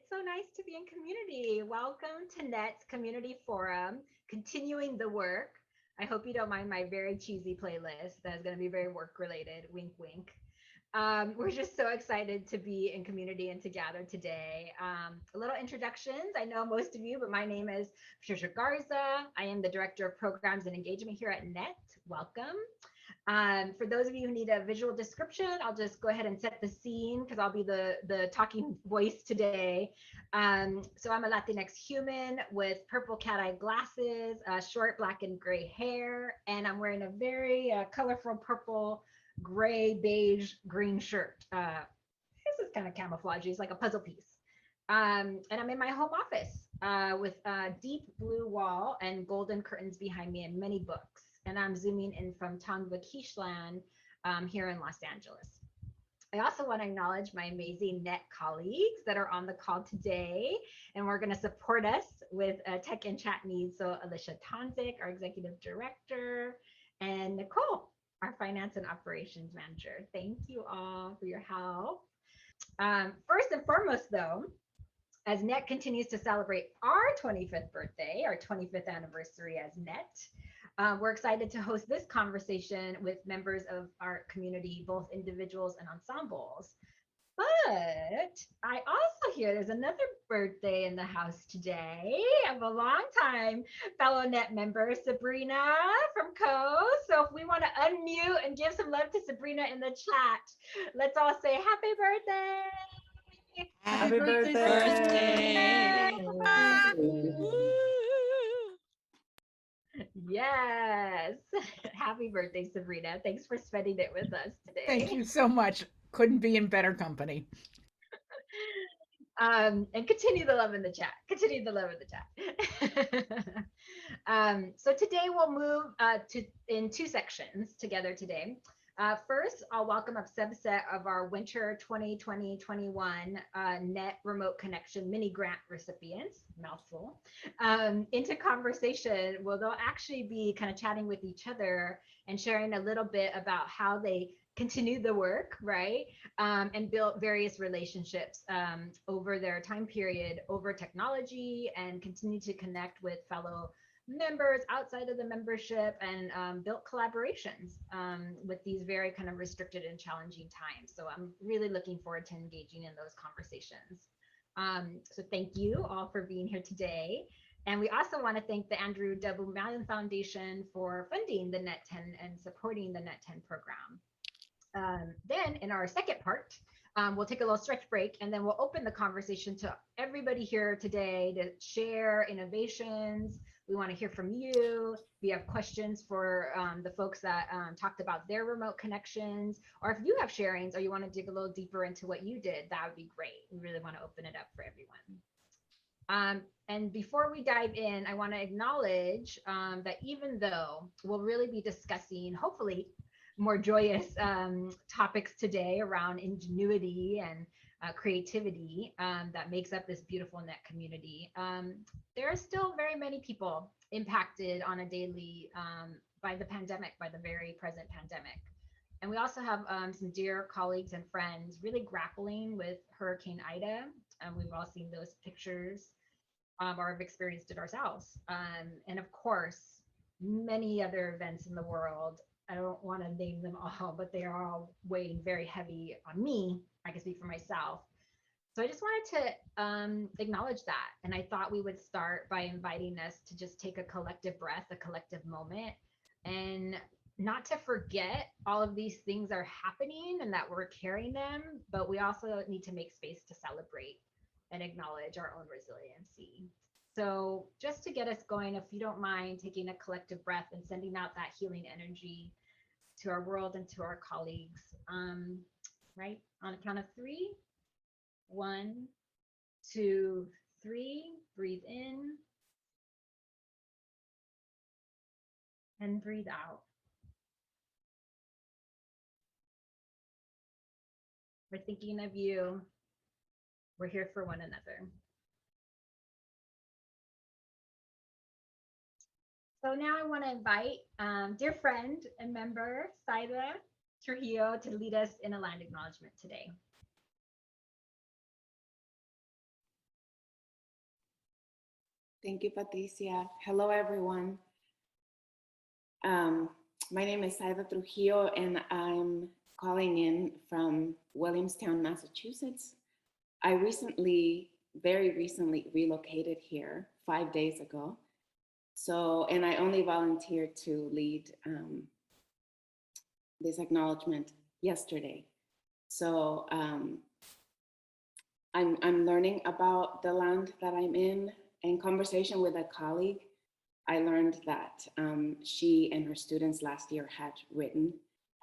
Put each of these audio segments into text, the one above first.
It's so nice to be in community. Welcome to Net's Community Forum, continuing the work. I hope you don't mind my very cheesy playlist that's going to be very work related. Wink, wink. We're just so excited to be in community and to gather today. A little introductions. I know most of you, but my name is Patricia Garza. I am the Director of Programs and Engagement here at NET. Welcome. For those of you who need a visual description, I'll just go ahead and set the scene because I'll be the talking voice today. So I'm a Latinx human with purple cat-eye glasses, short black and gray hair, and I'm wearing a very colorful purple, gray, beige, green shirt. This is kind of camouflagey. It's like a puzzle piece. And I'm in my home office with a deep blue wall and golden curtains behind me and many books. And I'm zooming in from Tongva Quixtlan here in Los Angeles. I also want to acknowledge my amazing NET colleagues that are on the call today, and we're going to support us with tech and chat needs. So Alicia Tonzik, our executive director, and Nicole, our finance and operations manager. Thank you all for your help. First and foremost, though, as NET continues to celebrate our 25th birthday, our 25th anniversary as NET, we're excited to host this conversation with members of our community, both individuals and ensembles. But I also hear there's another birthday in the house today of a longtime fellow NET member, Sabrina from Co. So if we want to unmute and give some love to Sabrina in the chat, let's all say happy birthday. Happy birthday. Yes. Happy birthday, Sabrina. Thanks for spending it with us today. Thank you so much. Couldn't be in better company. And continue the love in the chat. Continue the love in the chat. So today we'll move in two sections together today. First, I'll welcome a subset of our winter 2020-21 NET remote connection mini grant recipients, mouthful, into conversation where they'll actually be kind of chatting with each other and sharing a little bit about how they continue the work, right? And built various relationships over their time period, over technology, and continue to connect with fellow members outside of the membership and built collaborations with these very kind of restricted and challenging times. So I'm really looking forward to engaging in those conversations. So thank you all for being here today. And we also want to thank the Andrew W. Mellon Foundation for funding the NET 10 and supporting the NET 10 program. Then in our second part, we'll take a little stretch break and then we'll open the conversation to everybody here today to share innovations. We want to hear from you. We have questions for the folks that talked about their remote connections, or if you have sharings or you want to dig a little deeper into what you did, that would be great. We really want to open it up for everyone. And before we dive in, I want to acknowledge that even though we'll really be discussing, hopefully, more joyous topics today around ingenuity and creativity that makes up this beautiful NET community. There are still very many people impacted on a daily by the pandemic, by the very present pandemic. And we also have some dear colleagues and friends really grappling with Hurricane Ida. We've all seen those pictures or have experienced it ourselves. And of course, many other events in the world. I don't want to name them all, but they are all weighing very heavy on me. I can speak for myself. So I just wanted to acknowledge that. And I thought we would start by inviting us to just take a collective breath, a collective moment, and not to forget all of these things are happening and that we're carrying them, but we also need to make space to celebrate and acknowledge our own resiliency. So just to get us going, if you don't mind taking a collective breath and sending out that healing energy to our world and to our colleagues, right? On a count of 3, 1, 2, 3, breathe in and breathe out. We're thinking of you. We're here for one another. So now I want to invite dear friend and member, Sayda Trujillo, to lead us in a land acknowledgement today. Thank you, Patricia. Hello, everyone. My name is Sayda Trujillo, and I'm calling in from Williamstown, Massachusetts. I very recently relocated here 5 days ago. And I only volunteered to lead this acknowledgement yesterday. So I'm learning about the land that I'm in. In conversation with a colleague, I learned that she and her students last year had written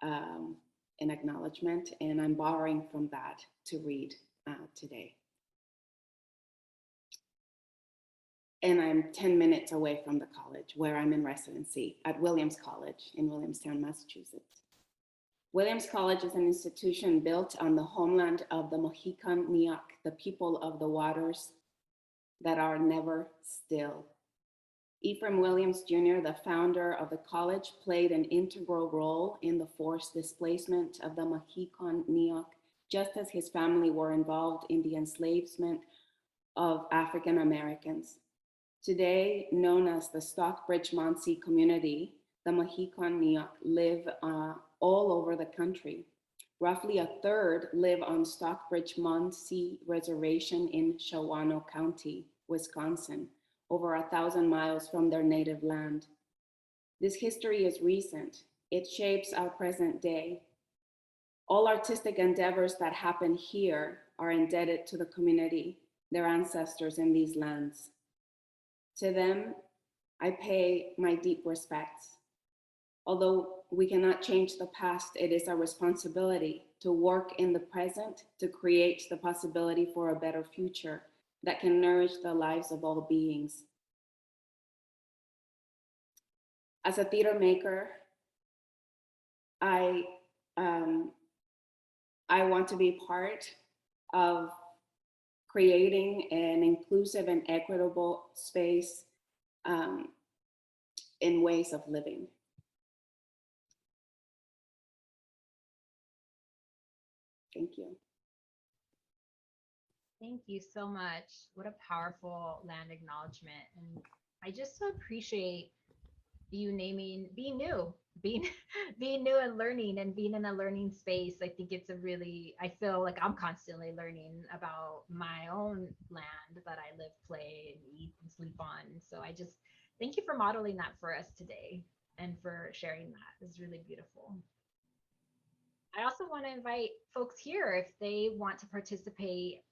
an acknowledgement, and I'm borrowing from that to read today. And I'm 10 minutes away from the college where I'm in residency at Williams College in Williamstown, Massachusetts. Williams College is an institution built on the homeland of the Mohican Niak, the people of the waters that are never still. Ephraim Williams Jr., the founder of the college, played an integral role in the forced displacement of the Mohican Niak, just as his family were involved in the enslavement of African Americans. Today, known as the Stockbridge-Munsee community, the Mohican Niak live all over the country. Roughly a third live on Stockbridge-Munsee Reservation in Shawano County, Wisconsin, over 1,000 miles from their native land. This history is recent. It shapes our present day. All artistic endeavors that happen here are indebted to the community, their ancestors in these lands. To them, I pay my deep respects. Although we cannot change the past, it is our responsibility to work in the present to create the possibility for a better future that can nourish the lives of all beings. As a theater maker, I want to be part of creating an inclusive and equitable space in ways of living. Thank you. Thank you so much. What a powerful land acknowledgement. And I just so appreciate you naming being new and learning and being in a learning space. I think it's I feel like I'm constantly learning about my own land that I live, play, and eat and sleep on. So I just thank you for modeling that for us today and for sharing that. It's really beautiful. I also want to invite folks here if they want to participate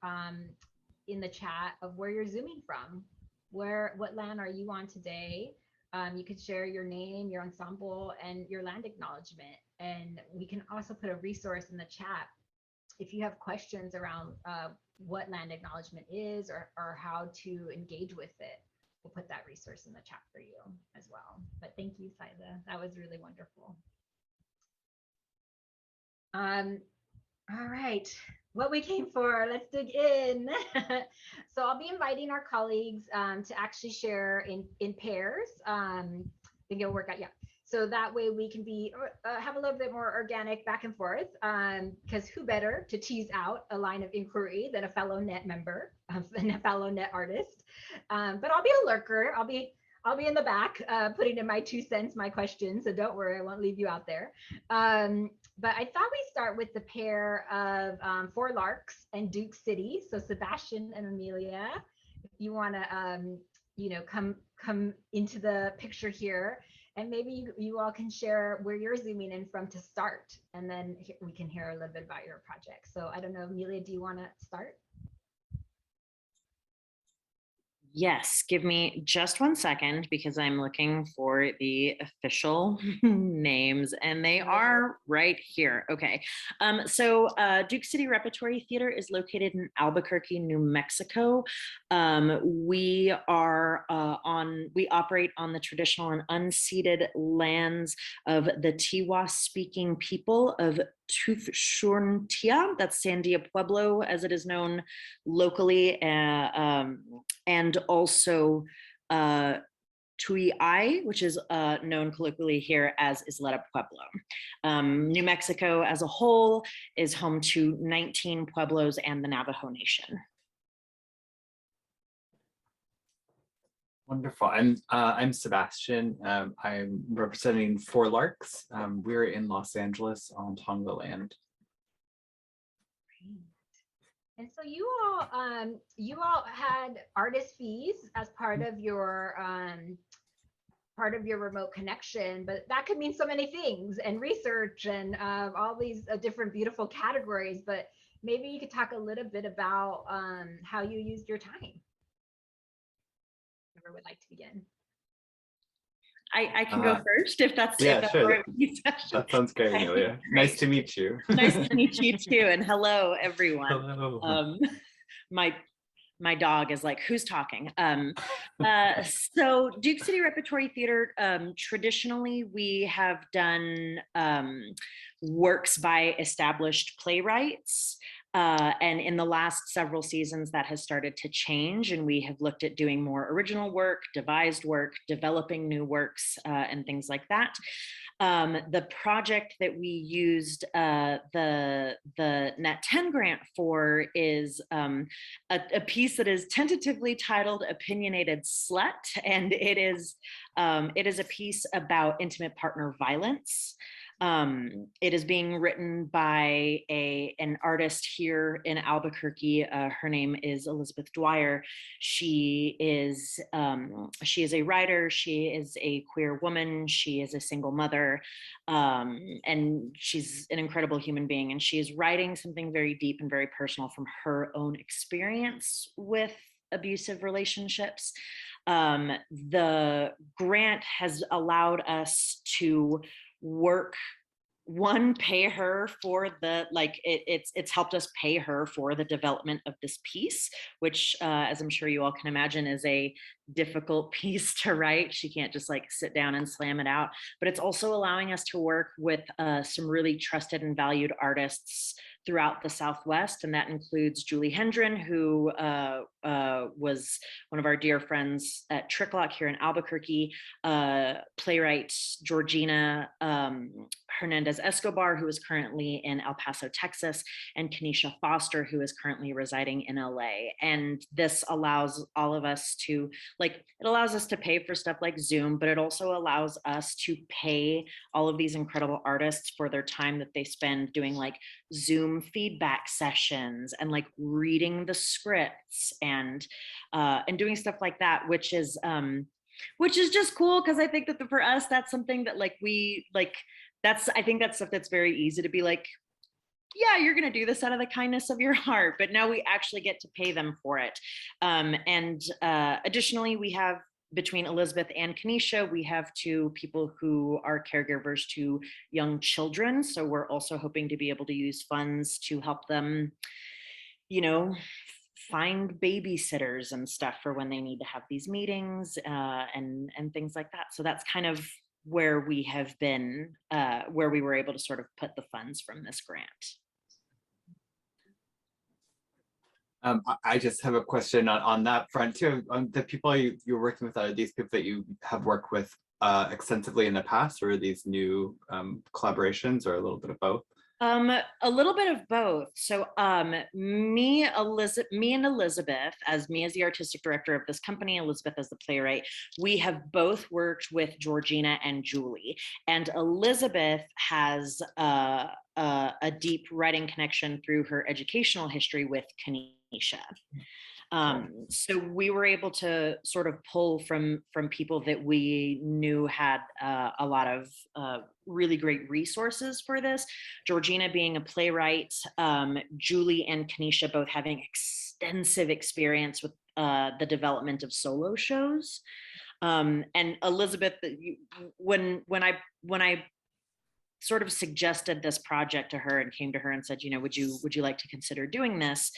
in the chat of where you're zooming from. What land are you on today? You could share your name, your ensemble, and your land acknowledgement. And we can also put a resource in the chat if you have questions around what land acknowledgement is or how to engage with it. We'll put that resource in the chat for you as well. But thank you, Sayda. That was really wonderful. All right, what we came for, let's dig in. So I'll be inviting our colleagues to actually share in pairs. I think it'll work out, yeah. So that way we can have a little bit more organic back and forth, because who better to tease out a line of inquiry than a fellow net member and a fellow net artist. But I'll be a lurker. I'll be in the back putting in my 2 cents, my questions. So don't worry, I won't leave you out there. But I thought we'd start with the pair of 4 Larks and Duke City. So Sebastian and Amelia, if you want to, come into the picture here, and maybe you all can share where you're zooming in from to start, and then we can hear a little bit about your project. So I don't know, Amelia, do you want to start? Yes, give me just 1 second because I'm looking for the official names and they are right here. Okay, so Duke City Repertory Theater is located in Albuquerque, New Mexico. We operate on the traditional and unceded lands of the Tiwa-speaking people of Tufshurtia, that's Sandia Pueblo as it is known locally, and also Tu'i, which is known colloquially here as Isleta Pueblo. New Mexico as a whole is home to 19 pueblos and the Navajo Nation. Wonderful. I'm Sebastian. I'm representing for Larks. We're in Los Angeles on Tonga land. And so you all had artist fees as part of your remote connection, but that could mean so many things, and research, and all these different beautiful categories. But maybe you could talk a little bit about how you used your time. Whoever would like to begin. I can go first if that's yeah, if that's sure. all right with you, Sasha. That sounds great, Amelia. Nice to meet you. Nice to meet you too, and hello everyone. Hello. My dog is like, who's talking? So Duke City Repertory Theater, traditionally we have done works by established playwrights. And in the last several seasons that has started to change, and we have looked at doing more original work, devised work, developing new works, and things like that. The project that we used the Net 10 grant for is a piece that is tentatively titled Opinionated Slut, and it is a piece about intimate partner violence. It is being written by an artist here in Albuquerque. Her name is Elizabeth Dwyer. She is a writer. She is a queer woman. She is a single mother, and she's an incredible human being. And she is writing something very deep and very personal from her own experience with abusive relationships. The grant has allowed us to pay her for the, it's helped us pay her for the development of this piece, which as I'm sure you all can imagine is a difficult piece to write. She can't just like sit down and slam it out, but it's also allowing us to work with some really trusted and valued artists throughout the Southwest. And that includes Julie Hendren, who was one of our dear friends at Tricklock here in Albuquerque, playwright Georgina Hernandez Escobar, who is currently in El Paso, Texas, and Kenesha Foster, who is currently residing in LA. And this allows all of us to, it allows us to pay for stuff like Zoom, but it also allows us to pay all of these incredible artists for their time that they spend doing like Zoom feedback sessions and like reading the scripts and doing stuff like that, which is just cool, because I think that for us that's something that I think that's stuff that's very easy to be like, yeah, you're going to do this out of the kindness of your heart, but now we actually get to pay them for it. Additionally, we have, between Elizabeth and Kenesha, we have two people who are caregivers to young children. So we're also hoping to be able to use funds to help them, find babysitters and stuff for when they need to have these meetings and things like that. So that's kind of where we have been, where we were able to sort of put the funds from this grant. I just have a question on that front too. The people you're working with, are these people that you have worked with extensively in the past, or are these new collaborations, or a little bit of both? A little bit of both. So me and Elizabeth, as me as the artistic director of this company, Elizabeth as the playwright, we have both worked with Georgina and Julie. And Elizabeth has a deep writing connection through her educational history with Kenesha. So we were able to sort of pull from people that we knew had a lot of really great resources for this. Georgina being a playwright, Julie and Kenesha both having extensive experience with the development of solo shows. And Elizabeth, when I sort of suggested this project to her and came to her and said, would you like to consider doing this?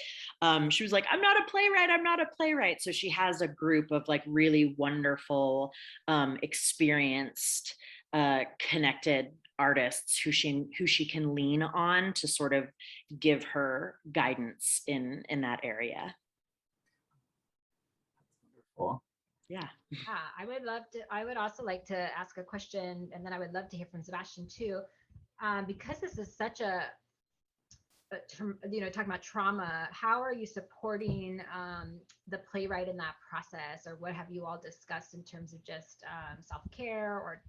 She was like, I'm not a playwright. So she has a group of like really wonderful, experienced, connected artists who she can lean on to sort of give her guidance in that area. Wonderful. Yeah. I would also like to ask a question, and then I would love to hear from Sebastian too, because this is such a talking about trauma, how are you supporting the playwright in that process, or what have you all discussed in terms of just self-care, or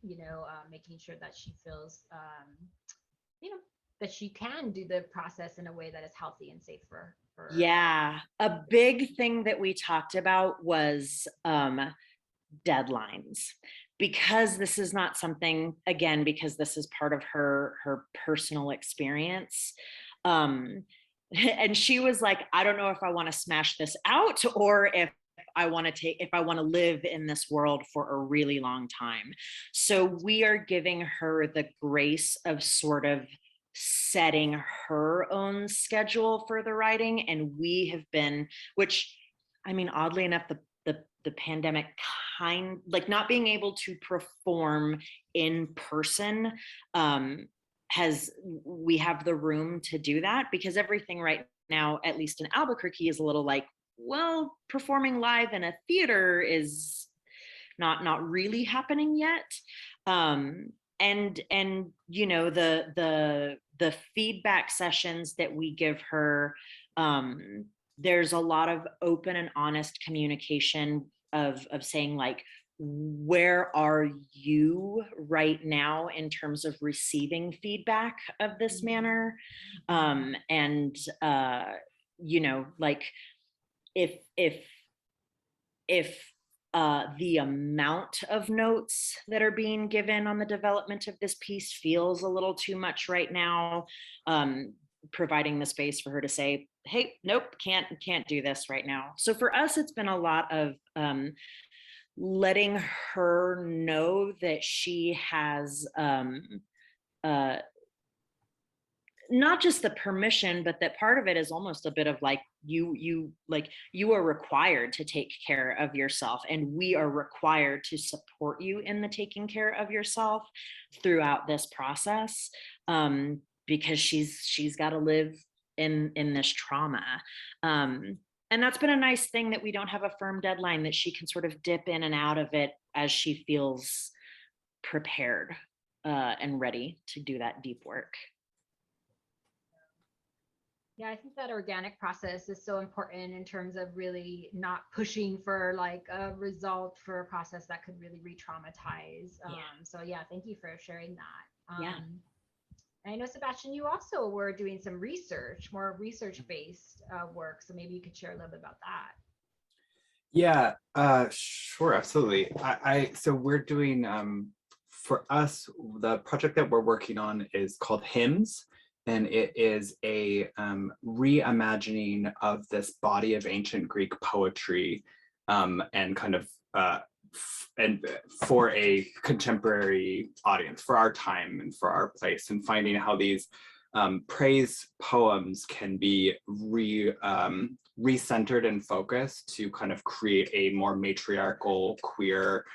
making sure that she feels that she can do the process in a way that is healthy and safe for her? Yeah, a big thing that we talked about was deadlines, because this is not something, again, because this is part of her personal experience. And she was like, I don't know if I want to smash this out, or if I want to live in this world for a really long time. So we are giving her the grace of sort of setting her own schedule for the writing. And we have been, which, I mean, oddly enough, the pandemic not being able to perform in person, we have the room to do that, because everything right now, at least in Albuquerque, is a little like, well, performing live in a theater is not really happening yet. And the feedback sessions that we give her, there's a lot of open and honest communication of saying, like, where are you right now in terms of receiving feedback of this manner? Like, if the amount of notes that are being given on the development of this piece feels a little too much right now, providing the space for her to say, hey, nope, can't do this right now. So for us, it's been a lot of letting her know that she has not just the permission, but that part of it is almost a bit of like, you are required to take care of yourself, and we are required to support you in the taking care of yourself throughout this process, because she's got to live in this trauma. And that's been a nice thing, that we don't have a firm deadline, that she can sort of dip in and out of it as she feels prepared and ready to do that deep work. Yeah, I think that organic process is so important in terms of really not pushing for like a result for a process that could really re-traumatize. So yeah, thank you for sharing that. Yeah. I know, Sebastian, you also were doing some research, more research-based work. So maybe you could share a little bit about that. Yeah, sure, absolutely. So we're doing, for us, the project that we're working on is called Hymns, and it is a reimagining of this body of ancient Greek poetry, and kind of and for a contemporary audience, for our time and for our place, and finding how these praise poems can be recentered and focused to kind of create a more matriarchal, queer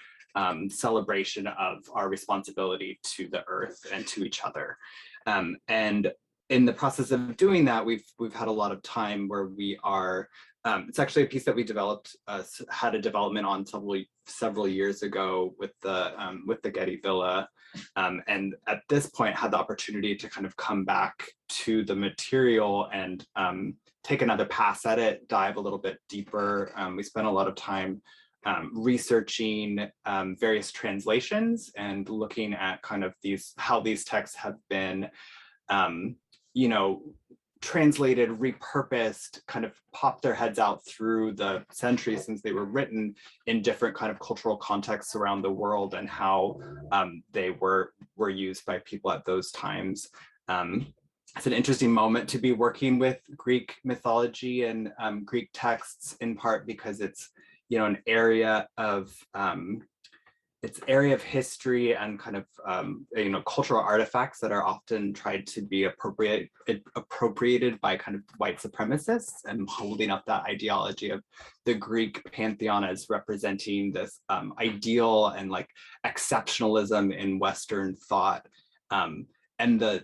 celebration of our responsibility to the earth and to each other. And in the process of doing that, we've had a lot of time where we are, it's actually a piece that we developed, had a development on several years ago with the Getty Villa. And at this point had the opportunity to kind of come back to the material and take another pass at it, dive a little bit deeper. We spent a lot of time researching various translations and looking at kind of how these texts have been translated, repurposed, kind of popped their heads out through the centuries since they were written in different kind of cultural contexts around the world, and how they were used by people at those times. It's an interesting moment to be working with Greek mythology and Greek texts, in part because it's an area of history and kind of cultural artifacts that are often tried to be appropriated by kind of white supremacists, and holding up that ideology of the Greek pantheon as representing this ideal and like exceptionalism in Western thought, and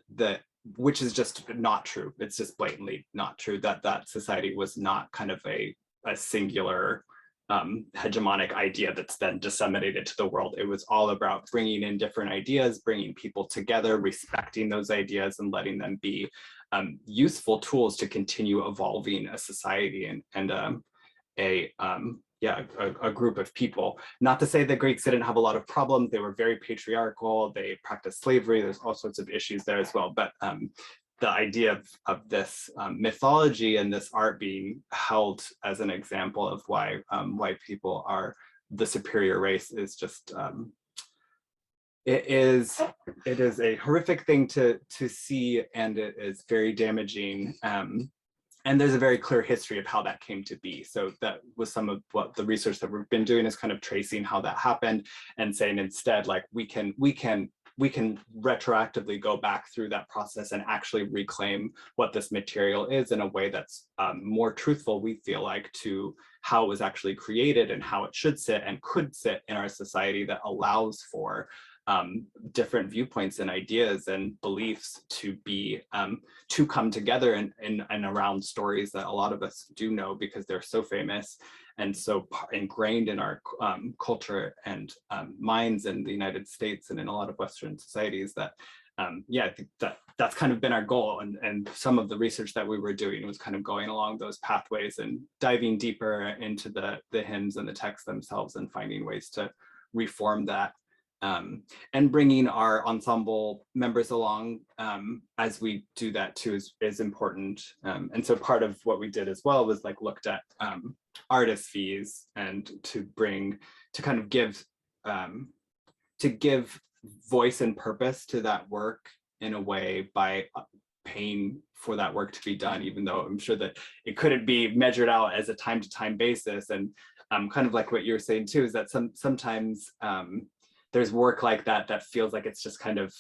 which is just not true. It's just blatantly not true that society was not kind of a singular hegemonic idea that's then disseminated to the world. It was all about bringing in different ideas, bringing people together, respecting those ideas, and letting them be useful tools to continue evolving a society and a group of people. Not to say that Greeks didn't have a lot of problems. They were very patriarchal. They practiced slavery. There's all sorts of issues there as well. But the idea of this mythology and this art being held as an example of why white people are the superior race is just it is a horrific thing to see, and it is very damaging. And there's a very clear history of how that came to be. So that was some of what the research that we've been doing, is kind of tracing how that happened and saying instead, like, we can retroactively go back through that process and actually reclaim what this material is in a way that's more truthful, we feel like, to how it was actually created and how it should sit and could sit in our society, that allows for different viewpoints and ideas and beliefs to be to come together and around stories that a lot of us do know because they're so famous and so ingrained in our culture and minds in the United States and in a lot of Western societies that I think that's kind of been our goal, and some of the research that we were doing was kind of going along those pathways and diving deeper into the hymns and the texts themselves and finding ways to reform that. And bringing our ensemble members along as we do that too is important. And so part of what we did as well was like looked at artist fees and to kind of give voice and purpose to that work in a way by paying for that work to be done, even though I'm sure that it couldn't be measured out as a time-to-time basis. And kind of like what you were saying too, is that sometimes there's work like that feels like it's just kind of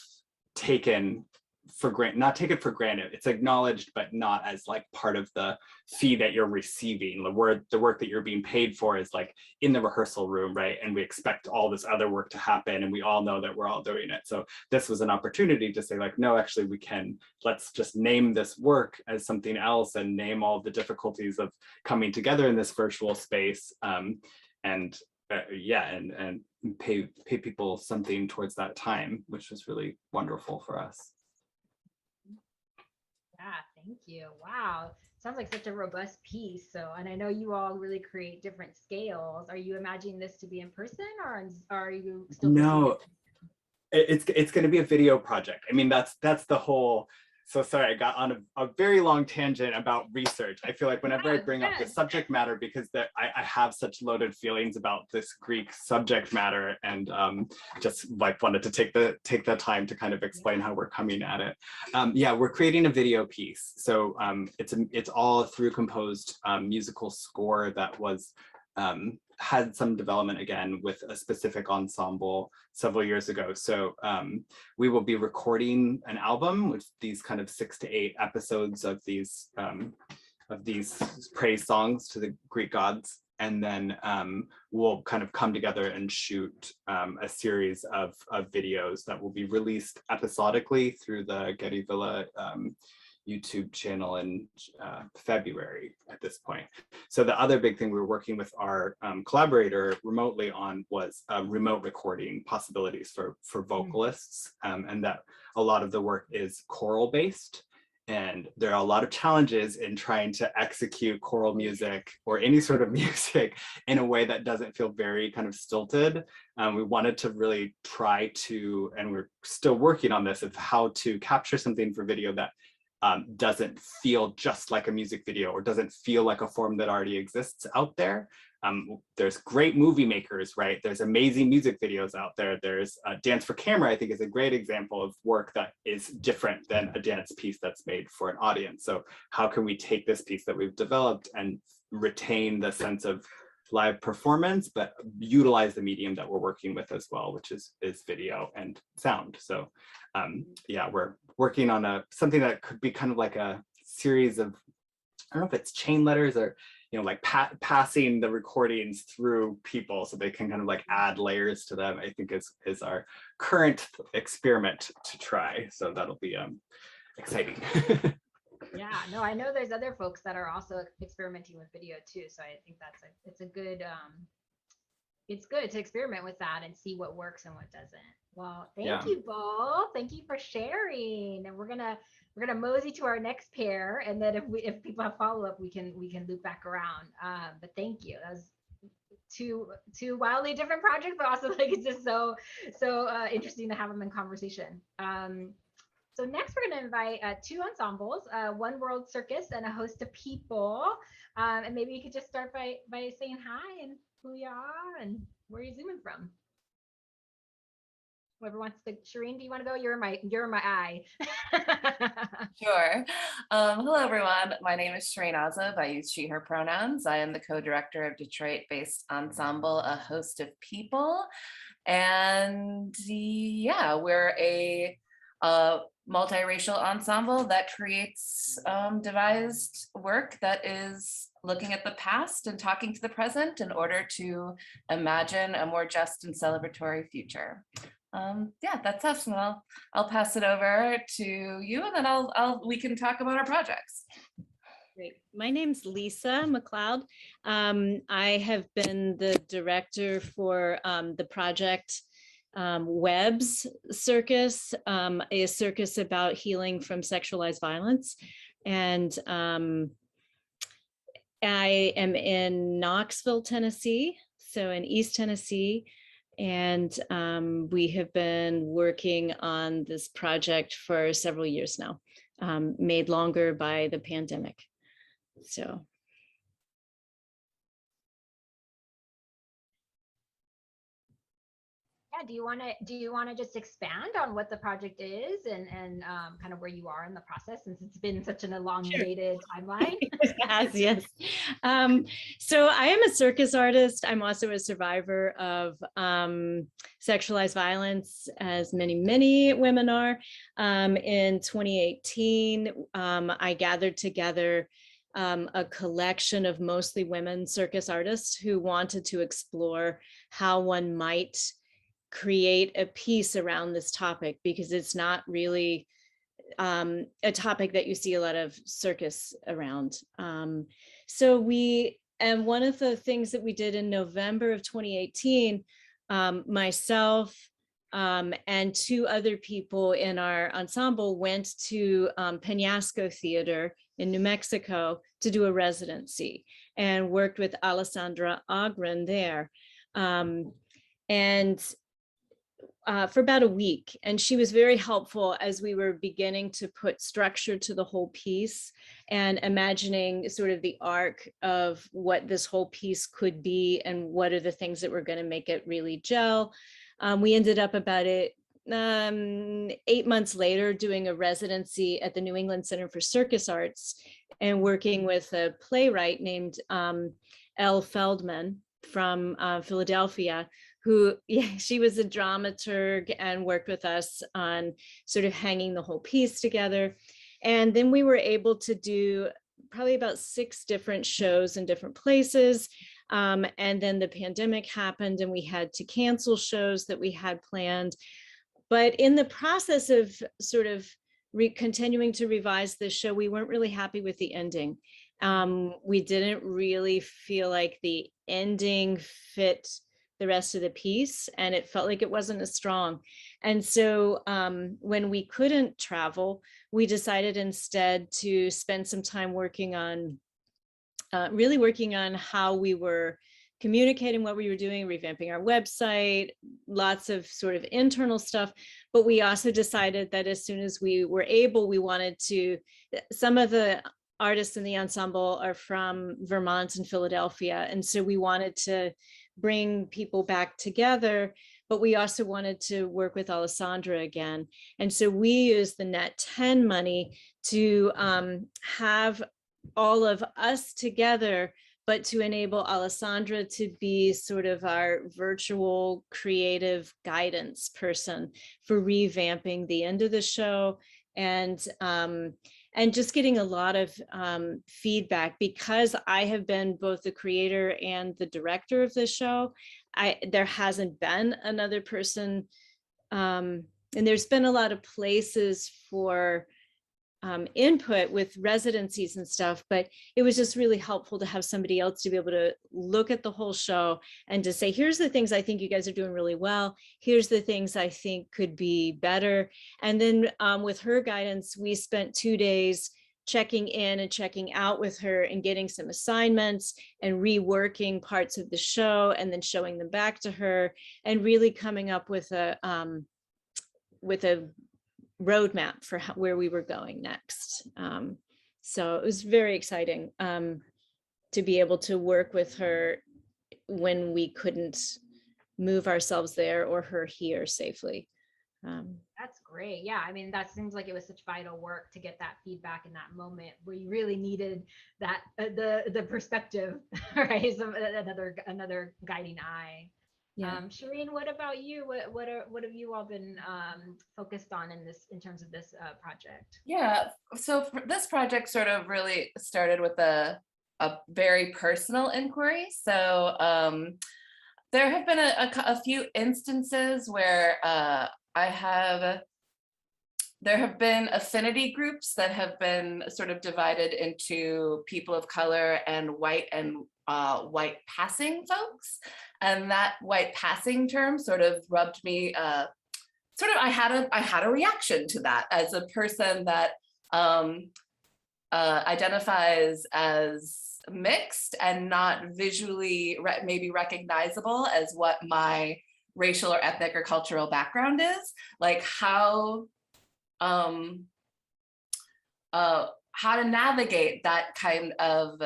taken for granted, not taken for granted. It's acknowledged, but not as like part of the fee that you're receiving. The work that you're being paid for is like in the rehearsal room, right? And we expect all this other work to happen, and we all know that we're all doing it. So this was an opportunity to say like, no, actually let's just name this work as something else and name all the difficulties of coming together in this virtual space. And pay people something towards that time, which was really wonderful for us. Yeah, thank you. Wow. Sounds like such a robust piece. So, and I know you all really create different scales. Are you imagining this to be in person, or are you still? No, it's going to be a video project. I mean, that's the whole. So sorry, I got on a very long tangent about research. I feel like whenever I bring up the subject matter, because I have such loaded feelings about this Greek subject matter, and just like wanted to take the time to kind of explain how we're coming at it. We're creating a video piece. So it's all through composed musical score that was had some development again with a specific ensemble several years ago. So we will be recording an album with these kind of 6 to 8 episodes of these praise songs to the Greek gods. And then we'll kind of come together and shoot a series of videos that will be released episodically through the Getty Villa YouTube channel in February at this point. So the other big thing we were working with our collaborator remotely on was remote recording possibilities for vocalists, and that a lot of the work is choral based. And there are a lot of challenges in trying to execute choral music or any sort of music in a way that doesn't feel very kind of stilted. We wanted to really try to, and we're still working on this, of how to capture something for video that doesn't feel just like a music video or doesn't feel like a form that already exists out there. There's great movie makers, right? There's amazing music videos out there. There's Dance for Camera, I think, is a great example of work that is different than a dance piece that's made for an audience. So how can we take this piece that we've developed and retain the sense of live performance, but utilize the medium that we're working with as well, which is video and sound. So we're working on something that could be kind of like a series of, I don't know if it's chain letters or, like passing the recordings through people so they can kind of like add layers to them, I think is our current experiment to try. So that'll be exciting. Yeah, no, I know there's other folks that are also experimenting with video too. So I think it's a good, it's good to experiment with that and see what works and what doesn't. Well, thank you both. Thank you for sharing. And we're gonna mosey to our next pair, and then if people have follow up, we can loop back around. But thank you. That was two wildly different projects, but also like it's just so interesting to have them in conversation. So next we're going to invite two ensembles, One World Circus and a host of people. And maybe you could just start by saying hi and who you are and where you're zooming from. Whoever wants to. Shireen, do you want to go? You're my eye. Sure. Hello, everyone. My name is Shireen Azov. I use she, her pronouns. I am the co-director of Detroit-based Ensemble, a host of people. And yeah, we're a multiracial ensemble that creates devised work that is looking at the past and talking to the present in order to imagine a more just and celebratory future. Yeah, that's us. And I'll pass it over to you, and then we can talk about our projects. Great. My name's Lisa McLeod. I have been the director for the project Web's Circus, a circus about healing from sexualized violence. And I am in Knoxville, Tennessee, so in East Tennessee. And we have been working on this project for several years now, made longer by the pandemic. So. Yeah, do you want to just expand on what the project is and kind of where you are in the process, since it's been such an elongated timeline? Yes. So I am a circus artist. I'm also a survivor of sexualized violence, as many women are. In 2018, I gathered together a collection of mostly women circus artists who wanted to explore how one might create a piece around this topic, because it's not really a topic that you see a lot of circus around. So one of the things that we did in November of 2018, myself and two other people in our ensemble went to Penasco Theater in New Mexico to do a residency and worked with Alessandra Agren there. For about a week. And she was very helpful as we were beginning to put structure to the whole piece and imagining sort of the arc of what this whole piece could be and what are the things that were going to make it really gel. We ended up about 8 months later doing a residency at the New England Center for Circus Arts and working with a playwright named Elle Feldman from Philadelphia, who, she was a dramaturg and worked with us on sort of hanging the whole piece together. And then we were able to do probably about 6 different shows in different places. And then the pandemic happened and we had to cancel shows that we had planned. But in the process of sort of continuing to revise this show, we weren't really happy with the ending. We didn't really feel like the ending fit the rest of the piece, and it felt like it wasn't as strong. And so when we couldn't travel, we decided instead to spend some time working on how we were communicating what we were doing, revamping our website, lots of sort of internal stuff. But we also decided that as soon as we were able, we wanted to, some of the artists in the ensemble are from Vermont and Philadelphia. And so we wanted to bring people back together, but we also wanted to work with Alessandra again. And so we used the Net 10 money to have all of us together, but to enable Alessandra to be sort of our virtual creative guidance person for revamping the end of the show and just getting a lot of feedback. Because I have been both the creator and the director of the show, there hasn't been another person, and there's been a lot of places for input with residencies and stuff, but it was just really helpful to have somebody else to be able to look at the whole show and to say, here's the things I think you guys are doing really well. Here's the things I think could be better. And then with her guidance, we spent 2 days checking in and checking out with her and getting some assignments and reworking parts of the show and then showing them back to her and really coming up with a roadmap for where we were going next. So it was very exciting to be able to work with her when we couldn't move ourselves there or her here safely. That's great. Yeah, I mean, that seems like it was such vital work to get that feedback in that moment where you really needed that the perspective, right? So another guiding eye. Yeah. Shireen, what about you? What have you all been focused on in terms of this project? Yeah, so this project sort of really started with a very personal inquiry. So there have been a few instances where there have been affinity groups that have been sort of divided into people of color and white passing folks. And that white passing term sort of rubbed me, I had a reaction to that as a person that identifies as mixed and not visually maybe recognizable as what my racial or ethnic or cultural background is. Like how to navigate that kind of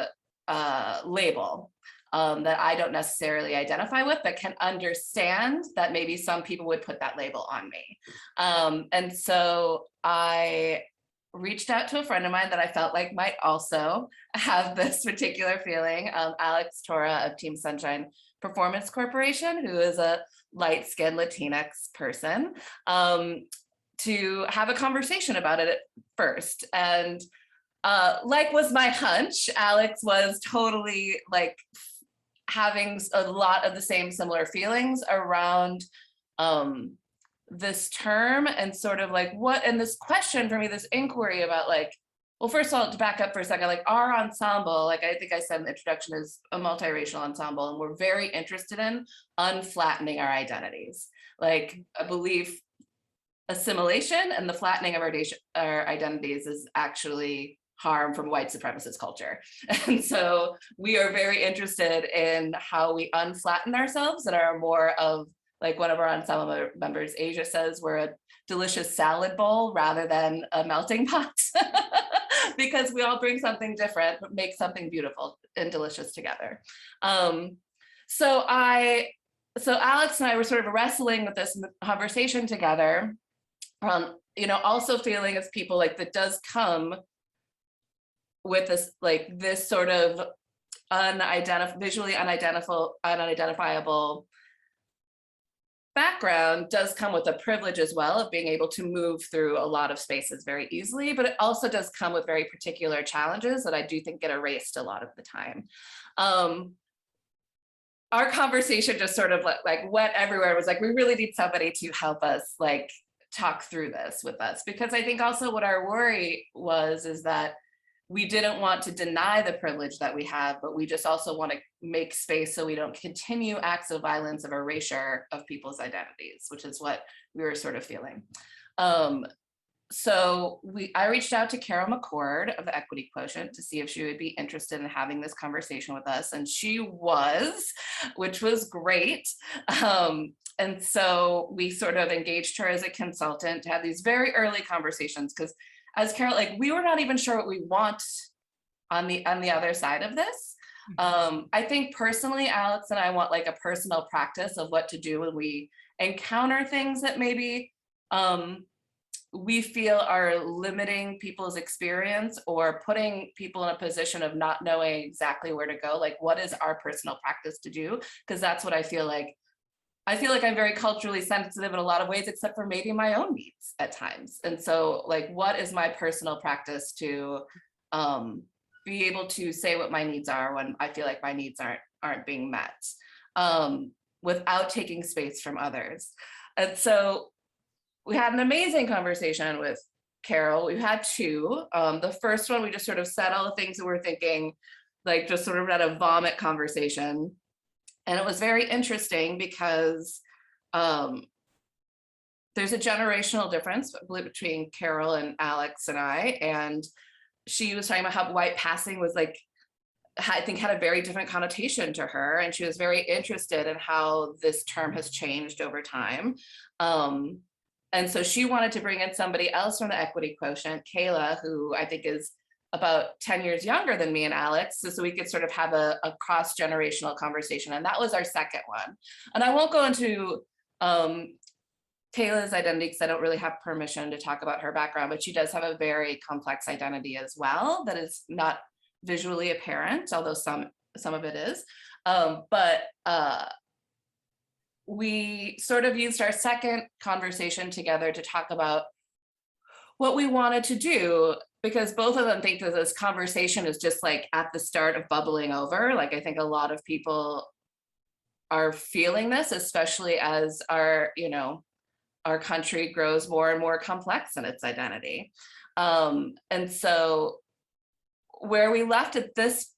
label that I don't necessarily identify with, but can understand that maybe some people would put that label on me. And so I reached out to a friend of mine that I felt like might also have this particular feeling, Alex Tora of Team Sunshine Performance Corporation, who is a light-skinned Latinx person, to have a conversation about it first. And like was my hunch, Alex was totally like having a lot of the same similar feelings around this term and sort of like what, and this question for me, this inquiry about like, well, first of all, to back up for a second, like our ensemble, like I think I said in the introduction, is a multiracial ensemble, and we're very interested in unflattening our identities. Like I believe assimilation and the flattening of our identities is actually harm from white supremacist culture. And so we are very interested in how we unflatten ourselves and are more of, like one of our ensemble members, Asia, says, we're a delicious salad bowl rather than a melting pot. Because we all bring something different, but make something beautiful and delicious together. So Alex and I were sort of wrestling with this conversation together, also feeling as people like that does come with this, like this sort of visually unidentifiable background does come with a privilege as well of being able to move through a lot of spaces very easily, but it also does come with very particular challenges that I do think get erased a lot of the time. Our conversation just sort of like went everywhere. It was like, we really need somebody to help us like talk through this with us, because I think also what our worry is that we didn't want to deny the privilege that we have, but we just also want to make space so we don't continue acts of violence of erasure of people's identities, which is what we were sort of feeling. So I reached out to Carol McCord of the Equity Quotient to see if she would be interested in having this conversation with us. And she was, which was great. And so we sort of engaged her as a consultant to have these very early conversations, because as Carol, like we were not even sure what we want on the other side of this. I think personally, Alex and I want like a personal practice of what to do when we encounter things that maybe we feel are limiting people's experience or putting people in a position of not knowing exactly where to go. Like, what is our personal practice to do? Because that's what I feel like. I feel like I'm very culturally sensitive in a lot of ways, except for maybe my own needs at times. And so like, what is my personal practice to be able to say what my needs are when I feel like my needs aren't being met without taking space from others? And so we had an amazing conversation with Carol. We've had two. The first one, we just sort of said all the things that we're thinking, like just sort of had a vomit conversation. And it was very interesting because there's a generational difference between Carol and Alex and I. And she was talking about how white passing was like, I think had a very different connotation to her. And she was very interested in how this term has changed over time. And so she wanted to bring in somebody else from the equity quotient, Kayla, who I think is about 10 years younger than me and Alex, so we could sort of have a cross-generational conversation. And that was our second one. And I won't go into Kayla's identity because I don't really have permission to talk about her background, but she does have a very complex identity as well that is not visually apparent, although some of it is. We sort of used our second conversation together to talk about what we wanted to do, because both of them think that this conversation is just like at the start of bubbling over. Like, I think a lot of people are feeling this, especially as our country grows more and more complex in its identity. And so where we left at this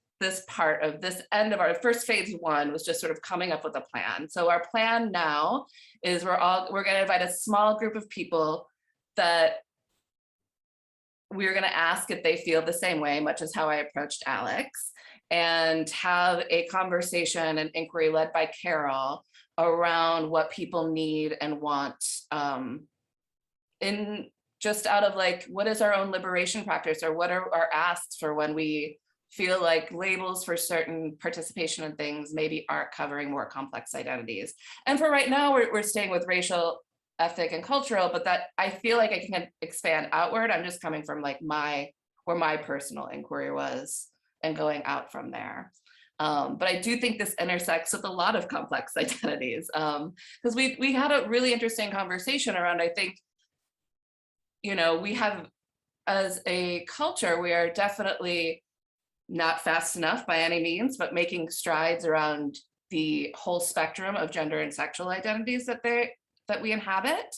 part of this end of our first phase one was just sort of coming up with a plan. So our plan now is we're going to invite a small group of people that we're going to ask if they feel the same way, much as how I approached Alex, and have a conversation and inquiry led by Carol around what people need and want, in just out of like, what is our own liberation practice, or what are our asks for when we feel like labels for certain participation in things maybe aren't covering more complex identities. And for right now, we're staying with racial, ethnic, and cultural, but that I feel like I can expand outward. I'm just coming from like where my personal inquiry was and going out from there. But I do think this intersects with a lot of complex identities, because we had a really interesting conversation around, I think, we have, as a culture, we are definitely not fast enough by any means, but making strides around the whole spectrum of gender and sexual identities that we inhabit.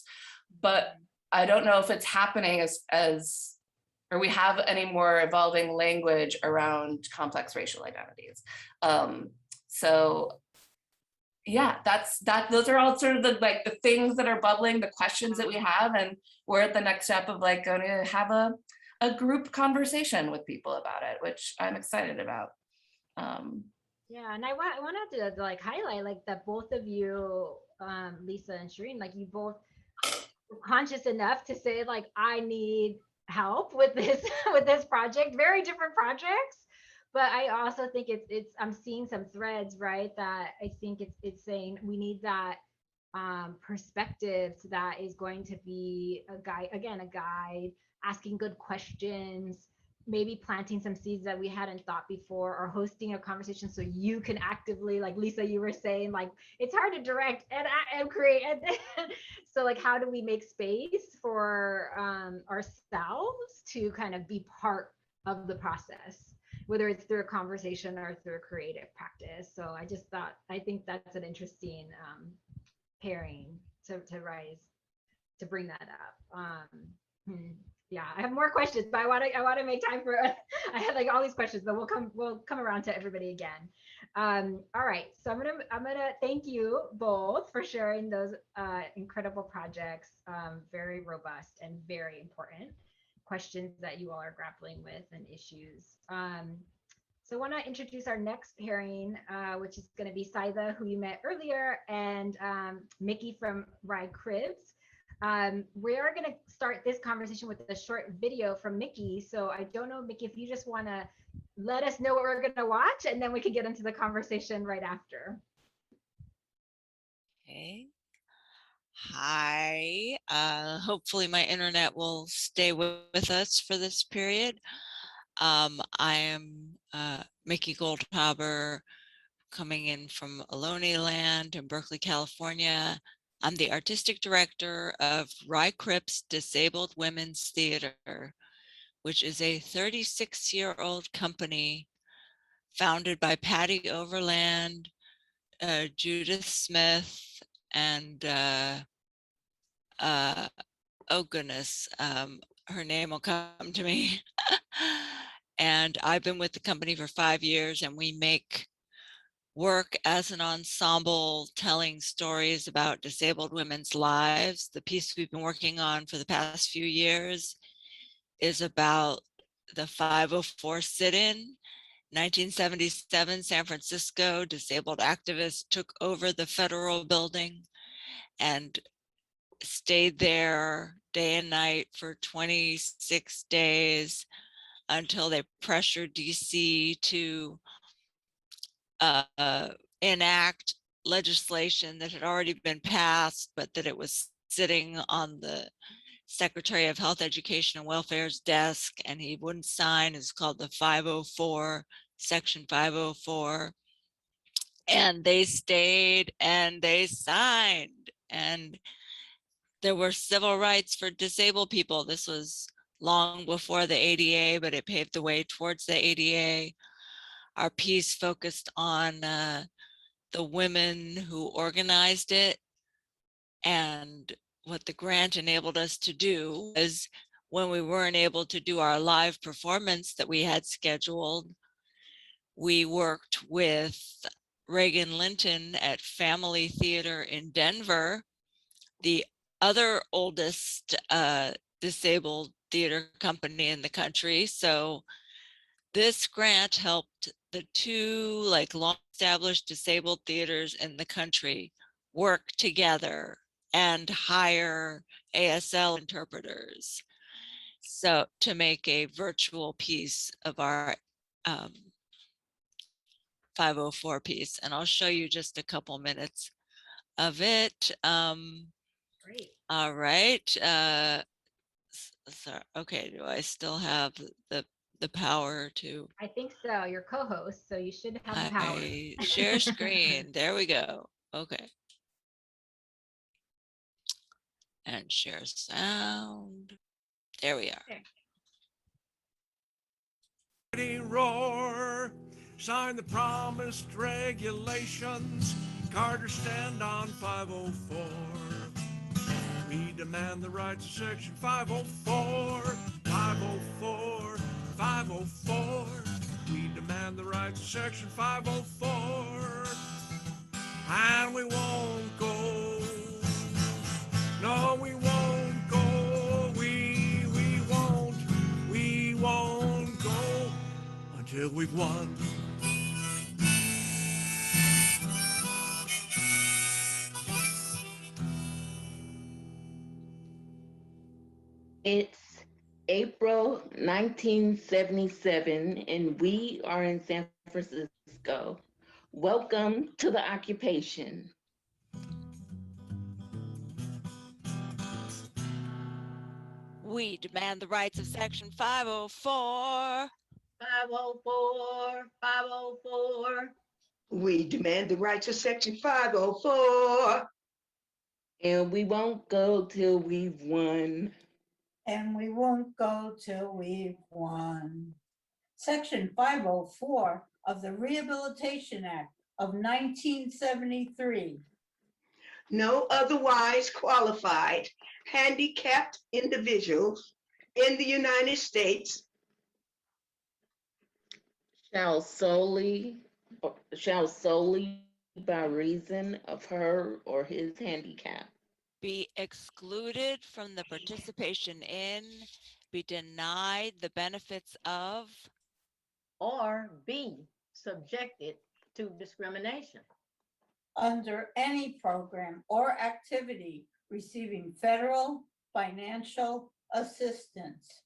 But I don't know if it's happening or we have any more evolving language around complex racial identities. So yeah, those are all sort of the things that are bubbling, the questions that we have, and we're at the next step of like going to have a group conversation with people about it, which I'm excited about. Yeah, and I wanted to like highlight like that both of you, Lisa and Shireen, like you both were conscious enough to say like, I need help with this with this project. Very different projects, but I also think it's I'm seeing some threads, right, that I think it's saying we need that perspective that is going to be a guide, asking good questions, maybe planting some seeds that we hadn't thought before, or hosting a conversation so you can actively, like Lisa, you were saying, like it's hard to direct and create. So like, how do we make space for ourselves to kind of be part of the process, whether it's through a conversation or through a creative practice? So I think that's an interesting pairing to bring that up. Yeah, I have more questions, but I want to make time for I had like all these questions, but we'll come around to everybody again. All right, so I'm gonna thank you both for sharing those incredible projects, very robust and very important questions that you all are grappling with and issues. So I want to introduce our next pairing, which is going to be Sayda, who you met earlier, and Mickey from Crips. We are going to start this conversation with a short video from Mickey. So I don't know, Mickey, if you just want to let us know what we're going to watch, and then we can get into the conversation right after. Okay. Hi. Hopefully my internet will stay with us for this period. I am Mickey Goldpopper, coming in from Ohlone Land in Berkeley, California. I'm the artistic director of Crips Disabled Women's Theater, which is a 36-year-old company founded by Patty Overland, Judith Smith, and oh goodness, her name will come to me. And I've been with the company for 5 years, and we make work as an ensemble telling stories about disabled women's lives. The piece we've been working on for the past few years is about the 504 sit-in. 1977, San Francisco, disabled activists took over the federal building and stayed there day and night for 26 days until they pressured DC to enact legislation that had already been passed, but that it was sitting on the Secretary of Health, Education, and Welfare's desk, and he wouldn't sign. It's called the 504, Section 504. And they stayed and they signed. And there were civil rights for disabled people. This was long before the ADA, but it paved the way towards the ADA. Our piece focused on the women who organized it, and what the grant enabled us to do is, when we weren't able to do our live performance that we had scheduled, we worked with Reagan Linton at Family Theater in Denver, the other oldest disabled theater company in the country. So this grant helped the two long established disabled theaters in the country work together and hire ASL interpreters, so to make a virtual piece of our 504 piece. And I'll show you just a couple minutes of it. Great. All right. So, okay, do I still have the power to? I think so. You're co-host, so you should have the power. I share screen. There we go. Okay. And share sound. There we are. Roar, sign the promised regulations. Carter stand on 504. We demand the rights of Section 504, 504, 504. We demand the rights of Section 504, and we won't go. No, we won't go. We won't go until we've won. It's April 1977, and we are in San Francisco. Welcome to the occupation. We demand the rights of Section 504. 504, 504. We demand the rights of Section 504. And we won't go till we've won. And we won't go till we've won. Section 504 of the Rehabilitation Act of 1973. No otherwise qualified handicapped individuals in the United States shall solely by reason of her or his handicap be excluded from the participation in, be denied the benefits of, or be subjected to discrimination under any program or activity receiving federal financial assistance.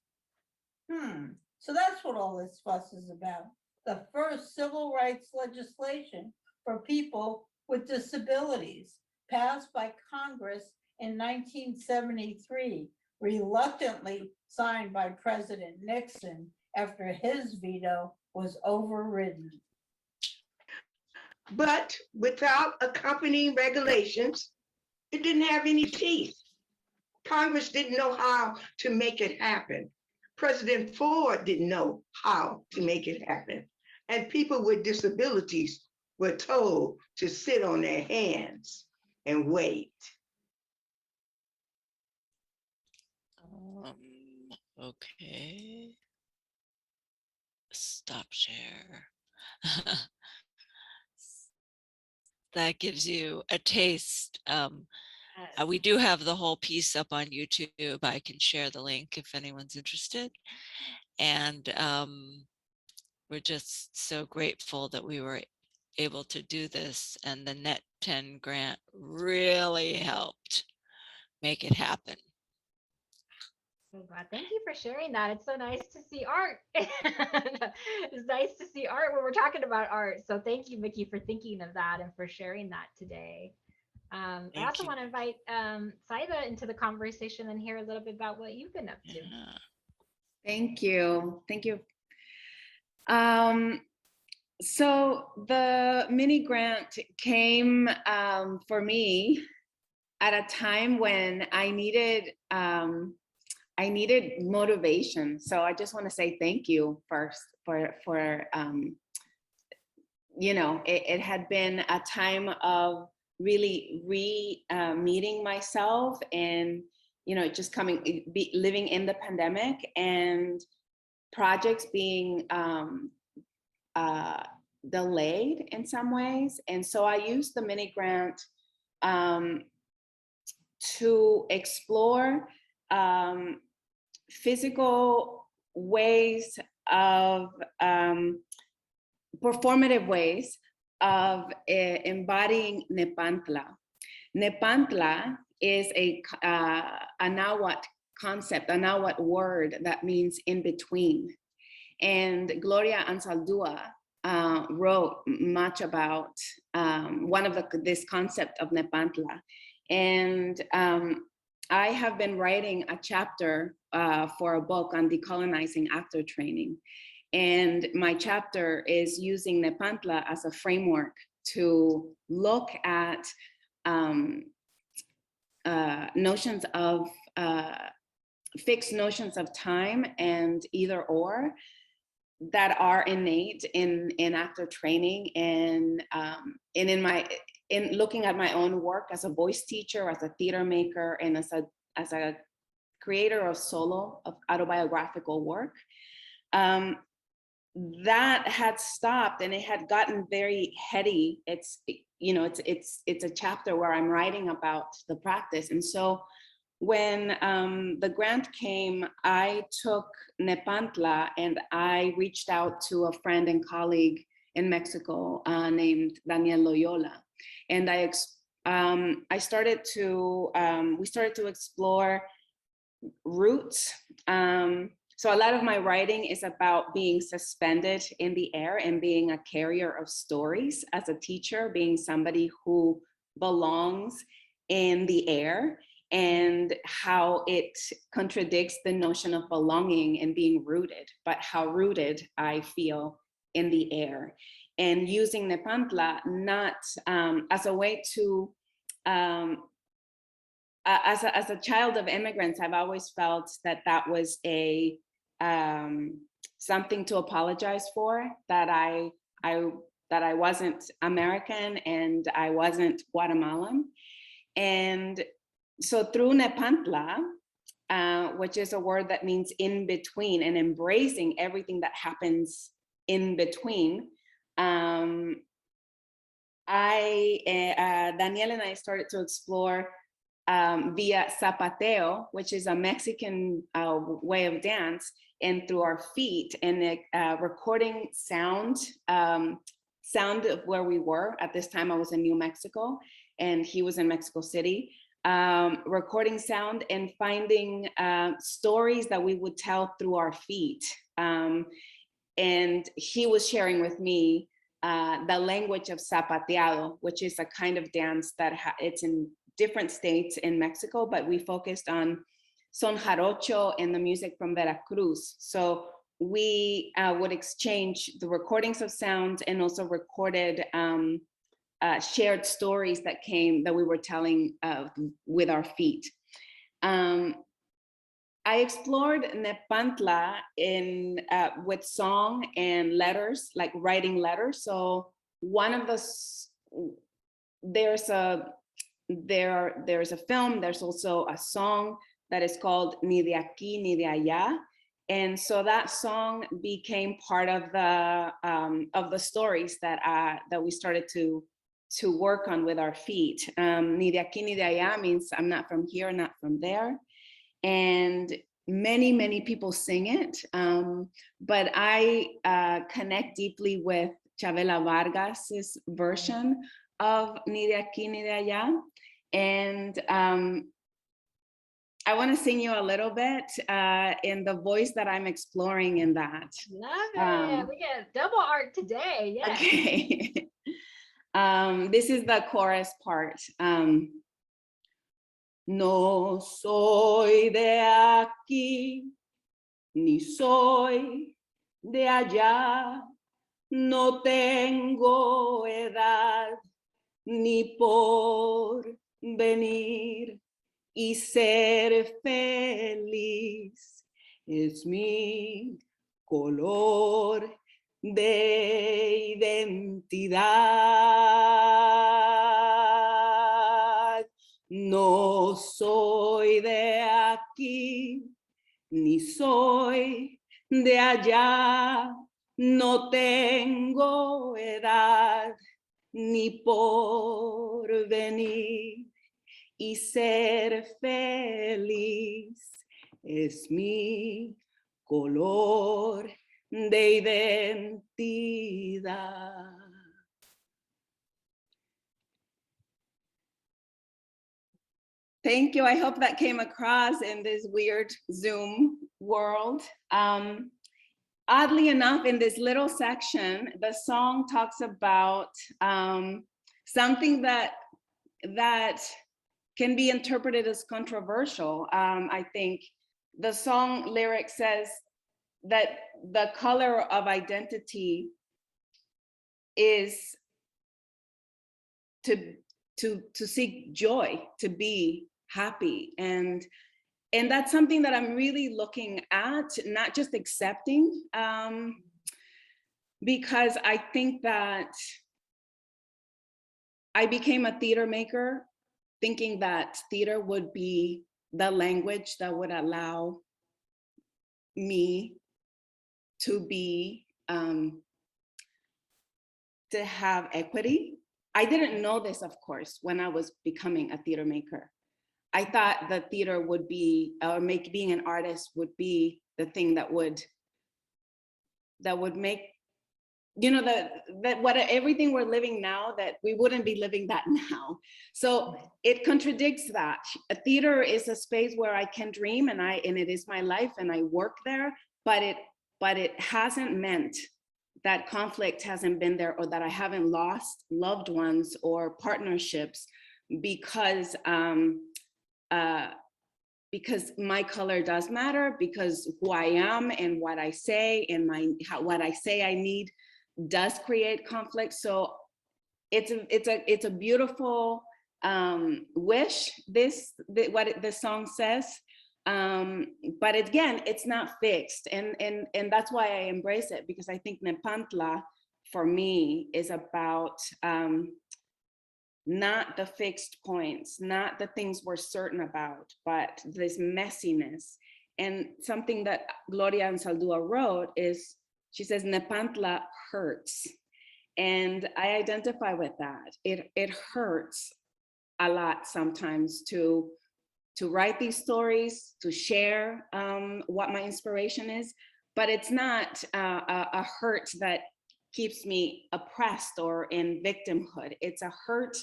So that's what all this fuss is about. The first civil rights legislation for people with disabilities, passed by Congress in 1973, reluctantly signed by President Nixon after his veto was overridden. But without accompanying regulations, it didn't have any teeth. Congress didn't know how to make it happen. President Ford didn't know how to make it happen. And people with disabilities were told to sit on their hands and wait. Okay. Stop share. That gives you a taste. We do have the whole piece up on YouTube. I can share the link if anyone's interested. And we're just so grateful that we were able to do this, and the Net 10 grant really helped make it happen. So glad. Thank you for sharing that. It's so nice to see art. It's nice to see art when we're talking about art. So thank you, Mickey, for thinking of that and for sharing that today. I also want to invite Sayda into the conversation and hear a little bit about what you've been up to. Yeah. Thank you. Thank you. So the mini grant came for me at a time when I needed motivation. So I just want to say thank you first for you know, it had been a time of really meeting myself, and you know, just living in the pandemic and projects being delayed in some ways. And so I used the mini grant to explore physical ways of performative ways of embodying Nepantla. Nepantla is a Nahuatl concept, a Nahuatl word that means in between. And Gloria Ansaldúa wrote much about this concept of Nepantla. And I have been writing a chapter for a book on decolonizing actor training. And my chapter is using Nepantla as a framework to look at notions of fixed notions of time and either or that are innate in actor training, and in looking at my own work as a voice teacher, as a theater maker, and as a creator of solo, of autobiographical work. That had stopped, and it had gotten very heady. It's a chapter where I'm writing about the practice. And so when the grant came, I took Nepantla and I reached out to a friend and colleague in Mexico named Daniel Loyola. And we started to explore roots. So a lot of my writing is about being suspended in the air and being a carrier of stories as a teacher, being somebody who belongs in the air, and how it contradicts the notion of belonging and being rooted, but how rooted I feel in the air. And using Nepantla not as a way to, as a child of immigrants, I've always felt that was a something to apologize for, that I wasn't American and I wasn't Guatemalan. And so through Nepantla, which is a word that means in between, and embracing everything that happens in between, Danielle and I started to explore via zapateo, which is a Mexican way of dance, and through our feet, and recording sound of where we were. At this time, I was in New Mexico, and he was in Mexico City. Recording sound and finding stories that we would tell through our feet. And he was sharing with me the language of zapateado, which is a kind of dance that it's in different states in Mexico, but we focused on son jarocho and the music from Veracruz. So we would exchange the recordings of sounds and also recorded shared stories that we were telling with our feet. I explored Nepantla with song and letters, like writing letters. So one of there's a film, there's also a song that is called Ni de aquí ni de allá. And so that song became part of the stories that we started to work on with our feet. Ni de aquí ni de allá means I'm not from here, not from there. And many people sing it, but I connect deeply with Chavela Vargas's version of Ni de aquí ni de allá. And I want to sing you a little bit in the voice that I'm exploring in that. Love it. We get double art today. Yeah. Okay. This is the chorus part. No soy de aquí, ni soy de allá. No tengo edad ni por venir. Y ser feliz es mi color de identidad. No soy de aquí, ni soy de allá. No tengo edad ni por venir. Y ser feliz es mi color de identidad. Thank you. I hope that came across in this weird Zoom world. Oddly enough, in this little section, the song talks about something that can be interpreted as controversial. I think the song lyric says that the color of identity is to seek joy, to be happy. And that's something that I'm really looking at, not just accepting, because I think that I became a theater maker thinking that theater would be the language that would allow me to be, to have equity. I didn't know this, of course, when I was becoming a theater maker. I thought that theater would be, or being an artist would be the thing that would make, you know, everything we're living now, that we wouldn't be living that now. So it contradicts that. A theater is a space where I can dream, and it is my life, and I work there, but it hasn't meant that conflict hasn't been there, or that I haven't lost loved ones or partnerships because my color does matter, because who I am and what I say and what I say I need does create conflict. So it's a beautiful wish, what the song says, but again, it's not fixed, and that's why I embrace it, because I think Nepantla for me is about not the fixed points, not the things we're certain about, but this messiness. And something that Gloria Ansaldúa wrote is, she says, Nepantla hurts. And I identify with that. It hurts a lot sometimes to write these stories, to share what my inspiration is, but it's not a hurt that keeps me oppressed or in victimhood. It's a hurt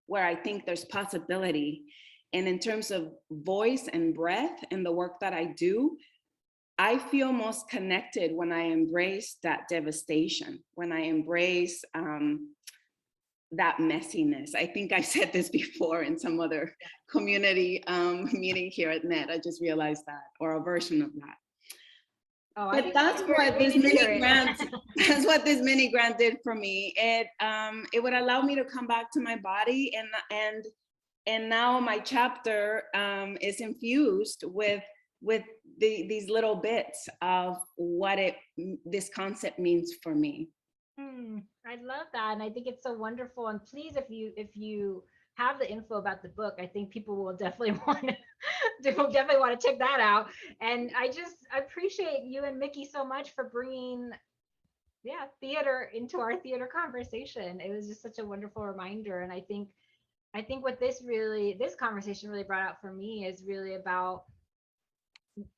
where I think there's possibility. And in terms of voice and breath and the work that I do, I feel most connected when I embrace that devastation, when I embrace that messiness. I think I said this before in some other community meeting here at NET. I just realized that, or a version of that. Oh, but that's what this mini grant, that's what this mini grant did for me. It would allow me to come back to my body, and now my chapter is infused with these little bits of what this concept means for me. I love that, and I think it's so wonderful. And please, if you have the info about the book, I think people will definitely want to check that out. And I appreciate you and Mickey so much for bringing theater into our theater conversation. It was just such a wonderful reminder. And I think what this conversation really brought out for me is really about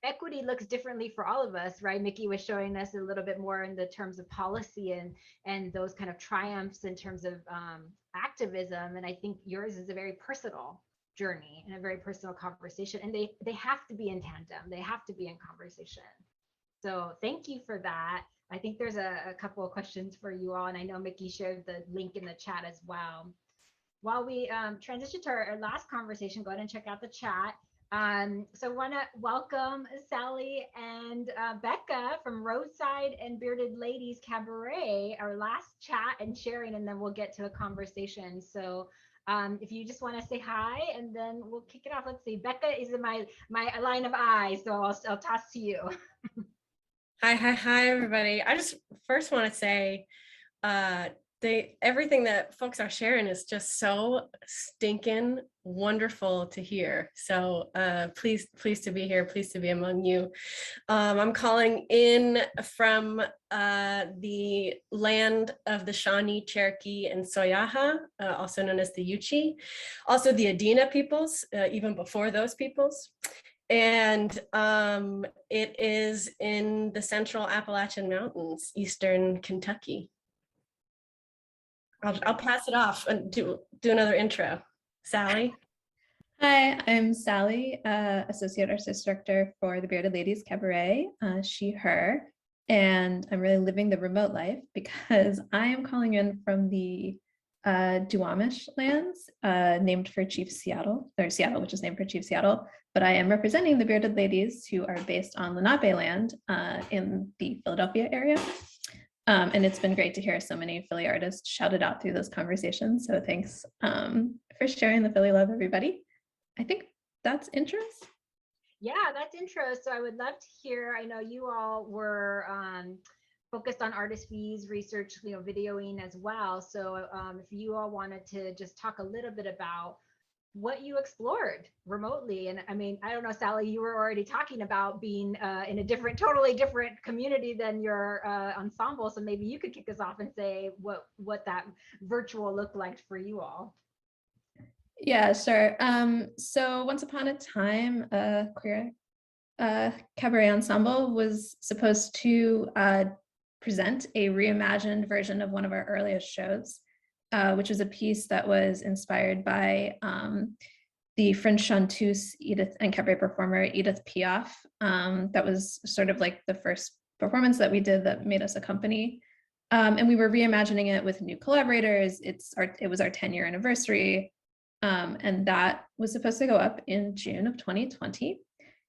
equity looks differently for all of us, right? Mickey was showing us a little bit more in the terms of policy and those kind of triumphs in terms of activism. And I think yours is a very personal journey and a very personal conversation. And they have to be in tandem. They have to be in conversation. So thank you for that. I think there's a couple of questions for you all. And I know Mickey shared the link in the chat as well. While we transition to our last conversation, go ahead and check out the chat. So I want to welcome Sally and Becca from Roadside and Bearded Ladies Cabaret, our last chat and sharing, and then we'll get to a conversation. So if you just want to say hi, and then we'll kick it off. Let's see, Becca is in my line of eyes, so I'll toss to you. Hi, everybody. I just first want to say everything that folks are sharing is just so stinking wonderful to hear. So pleased to be here, pleased to be among you. I'm calling in from the land of the Shawnee, Cherokee, and Soyaha, also known as the Yuchi, also the Adena peoples, even before those peoples. And it is in the central Appalachian Mountains, eastern Kentucky. I'll pass it off and do another intro. Sally. Hi, I'm Sally, Associate Artist Director for the Bearded Ladies Cabaret, she, her, and I'm really living the remote life because I am calling in from the Duwamish lands, named for Chief Seattle, or Seattle, which is named for Chief Seattle, but I am representing the Bearded Ladies who are based on Lenape land in the Philadelphia area. And it's been great to hear so many Philly artists shouted out through this conversation. So thanks for sharing the Philly love, everybody. I think that's intros. Yeah, that's intro. So I would love to hear, I know you all were focused on artist fees, research, videoing as well. So if you all wanted to just talk a little bit about what you explored remotely. And I mean, I don't know, Sally, you were already talking about being in a totally different community than your ensemble. So maybe you could kick us off and say what that virtual looked like for you all. Yeah, sure. So once upon a time, queer cabaret ensemble was supposed to present a reimagined version of one of our earliest shows, which was a piece that was inspired by the French chanteuse and cabaret performer Edith Piaf. That was sort of like the first performance that we did that made us a company. And we were reimagining it with new collaborators. It was our 10-year anniversary. And that was supposed to go up in June of 2020.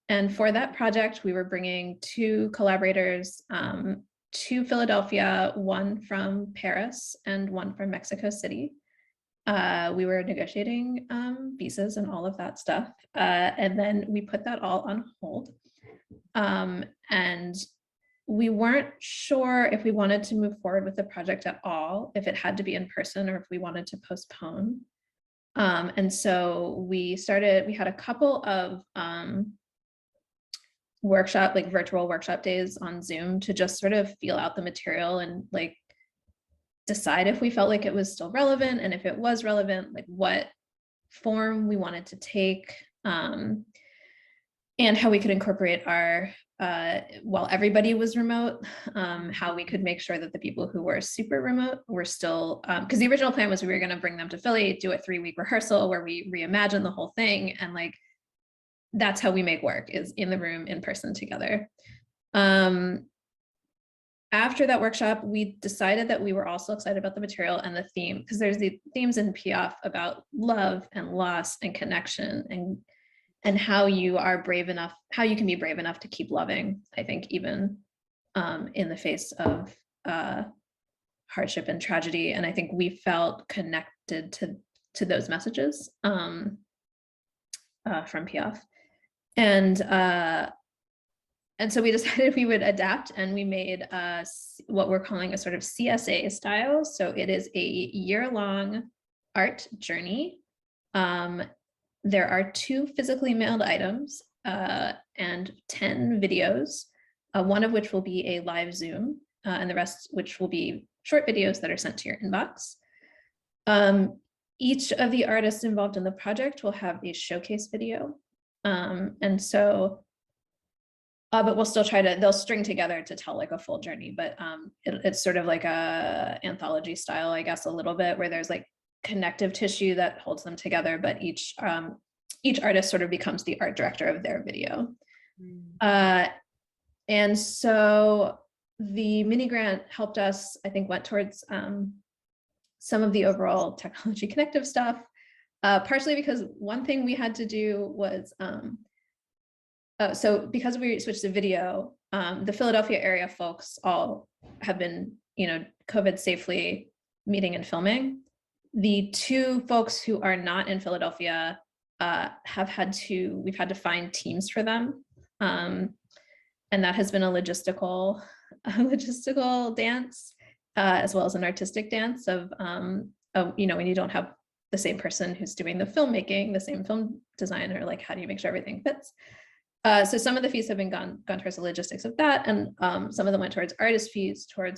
And for that project, we were bringing 2 collaborators to Philadelphia, one from Paris and one from Mexico City. We were negotiating visas and all of that stuff. And then we put that all on hold. And we weren't sure if we wanted to move forward with the project at all, if it had to be in person or if we wanted to postpone. And so we had a couple of virtual workshop days on Zoom to just sort of feel out the material and like decide if we felt like it was still relevant, and if it was relevant, like what form we wanted to take, and how we could incorporate our, while everybody was remote, how we could make sure that the people who were super remote were still, because the original plan was we were going to bring them to Philly, do a 3-week rehearsal where we reimagine the whole thing, and like that's how we make work, is in the room in person together. After that workshop, we decided that we were also excited about the material and the theme, because there's the themes in Piaf about love and loss and connection, and how you are brave enough, how you can be brave enough to keep loving, I think, even in the face of hardship and tragedy. And I think we felt connected to those messages from Piaf. And so we decided we would adapt, and we made what we're calling a sort of CSA style. So it is a year-long art journey There are 2 physically mailed items and 10 videos, one of which will be a live Zoom, and the rest which will be short videos that are sent to your inbox. Each of the artists involved in the project will have a showcase video. And so, but we'll still they'll string together to tell like a full journey, but it's sort of like a anthology style, I guess, a little bit, where there's like connective tissue that holds them together, but each artist sort of becomes the art director of their video. And so the mini grant helped us, I think, went towards some of the overall technology connective stuff, partially because one thing we had to do was, so because we switched to video, the Philadelphia area folks all have been, COVID safely meeting and filming. The 2 folks who are not in Philadelphia we've had to find teams for them. And that has been a logistical dance, as well as an artistic dance of when you don't have the same person who's doing the filmmaking, the same film designer, like how do you make sure everything fits? So some of the fees have been gone towards the logistics of that, and some of them went towards artist fees for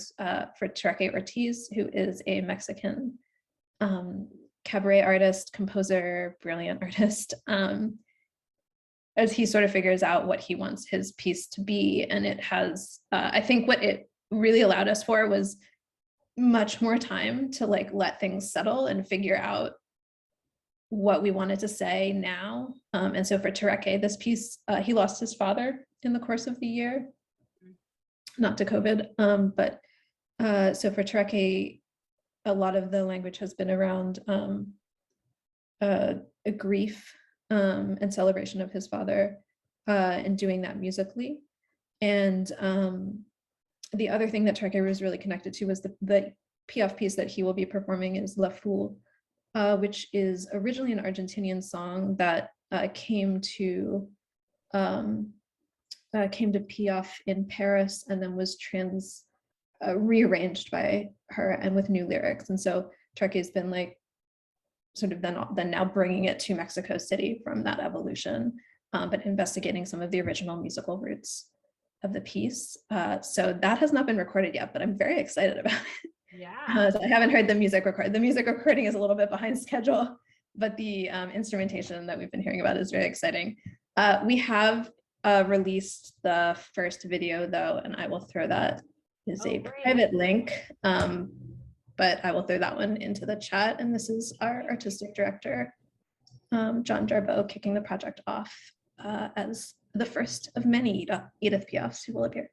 Trujillo Ortiz, who is a Mexican cabaret artist, composer, brilliant artist, as he sort of figures out what he wants his piece to be. And it has, I think what it really allowed us for was much more time to like let things settle and figure out what we wanted to say now. And so for Trujillo, this piece, he lost his father in the course of the year, not to COVID, but so for Trujillo, a lot of the language has been around a grief and celebration of his father, and doing that musically. And the other thing that Trujillo was really connected to was the Piaf piece that he will be performing is La Foule, which is originally an Argentinian song that came to Piaf in Paris and then was rearranged by her and with new lyrics. And so Trujillo's been like sort of then now bringing it to Mexico City from that evolution, but investigating some of the original musical roots of the piece. So that has not been recorded yet, but I'm very excited about it. Yeah. So I haven't heard the music recorded. The music recording is a little bit behind schedule, but the instrumentation that we've been hearing about is very exciting. We have released the first video though, and I will throw that is a private link, but I will throw that one into the chat. And this is our artistic director, John Jarboe, kicking the project off as the first of many Edith Piafs who will appear.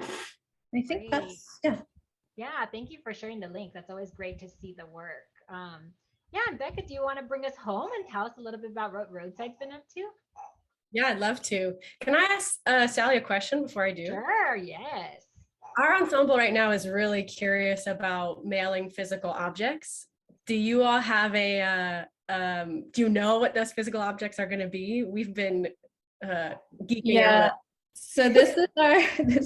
I think that's, yeah. Yeah, thank you for sharing the link. That's always great to see the work. Yeah, and Becca, do you want to bring us home and tell us a little bit about what Roadside's been up to? Yeah, I'd love to. Can I ask Sally a question before I do? Sure, yes. Our ensemble right now is really curious about mailing physical objects. Do you all have do you know what those physical objects are going to be? We've been geeking out. So this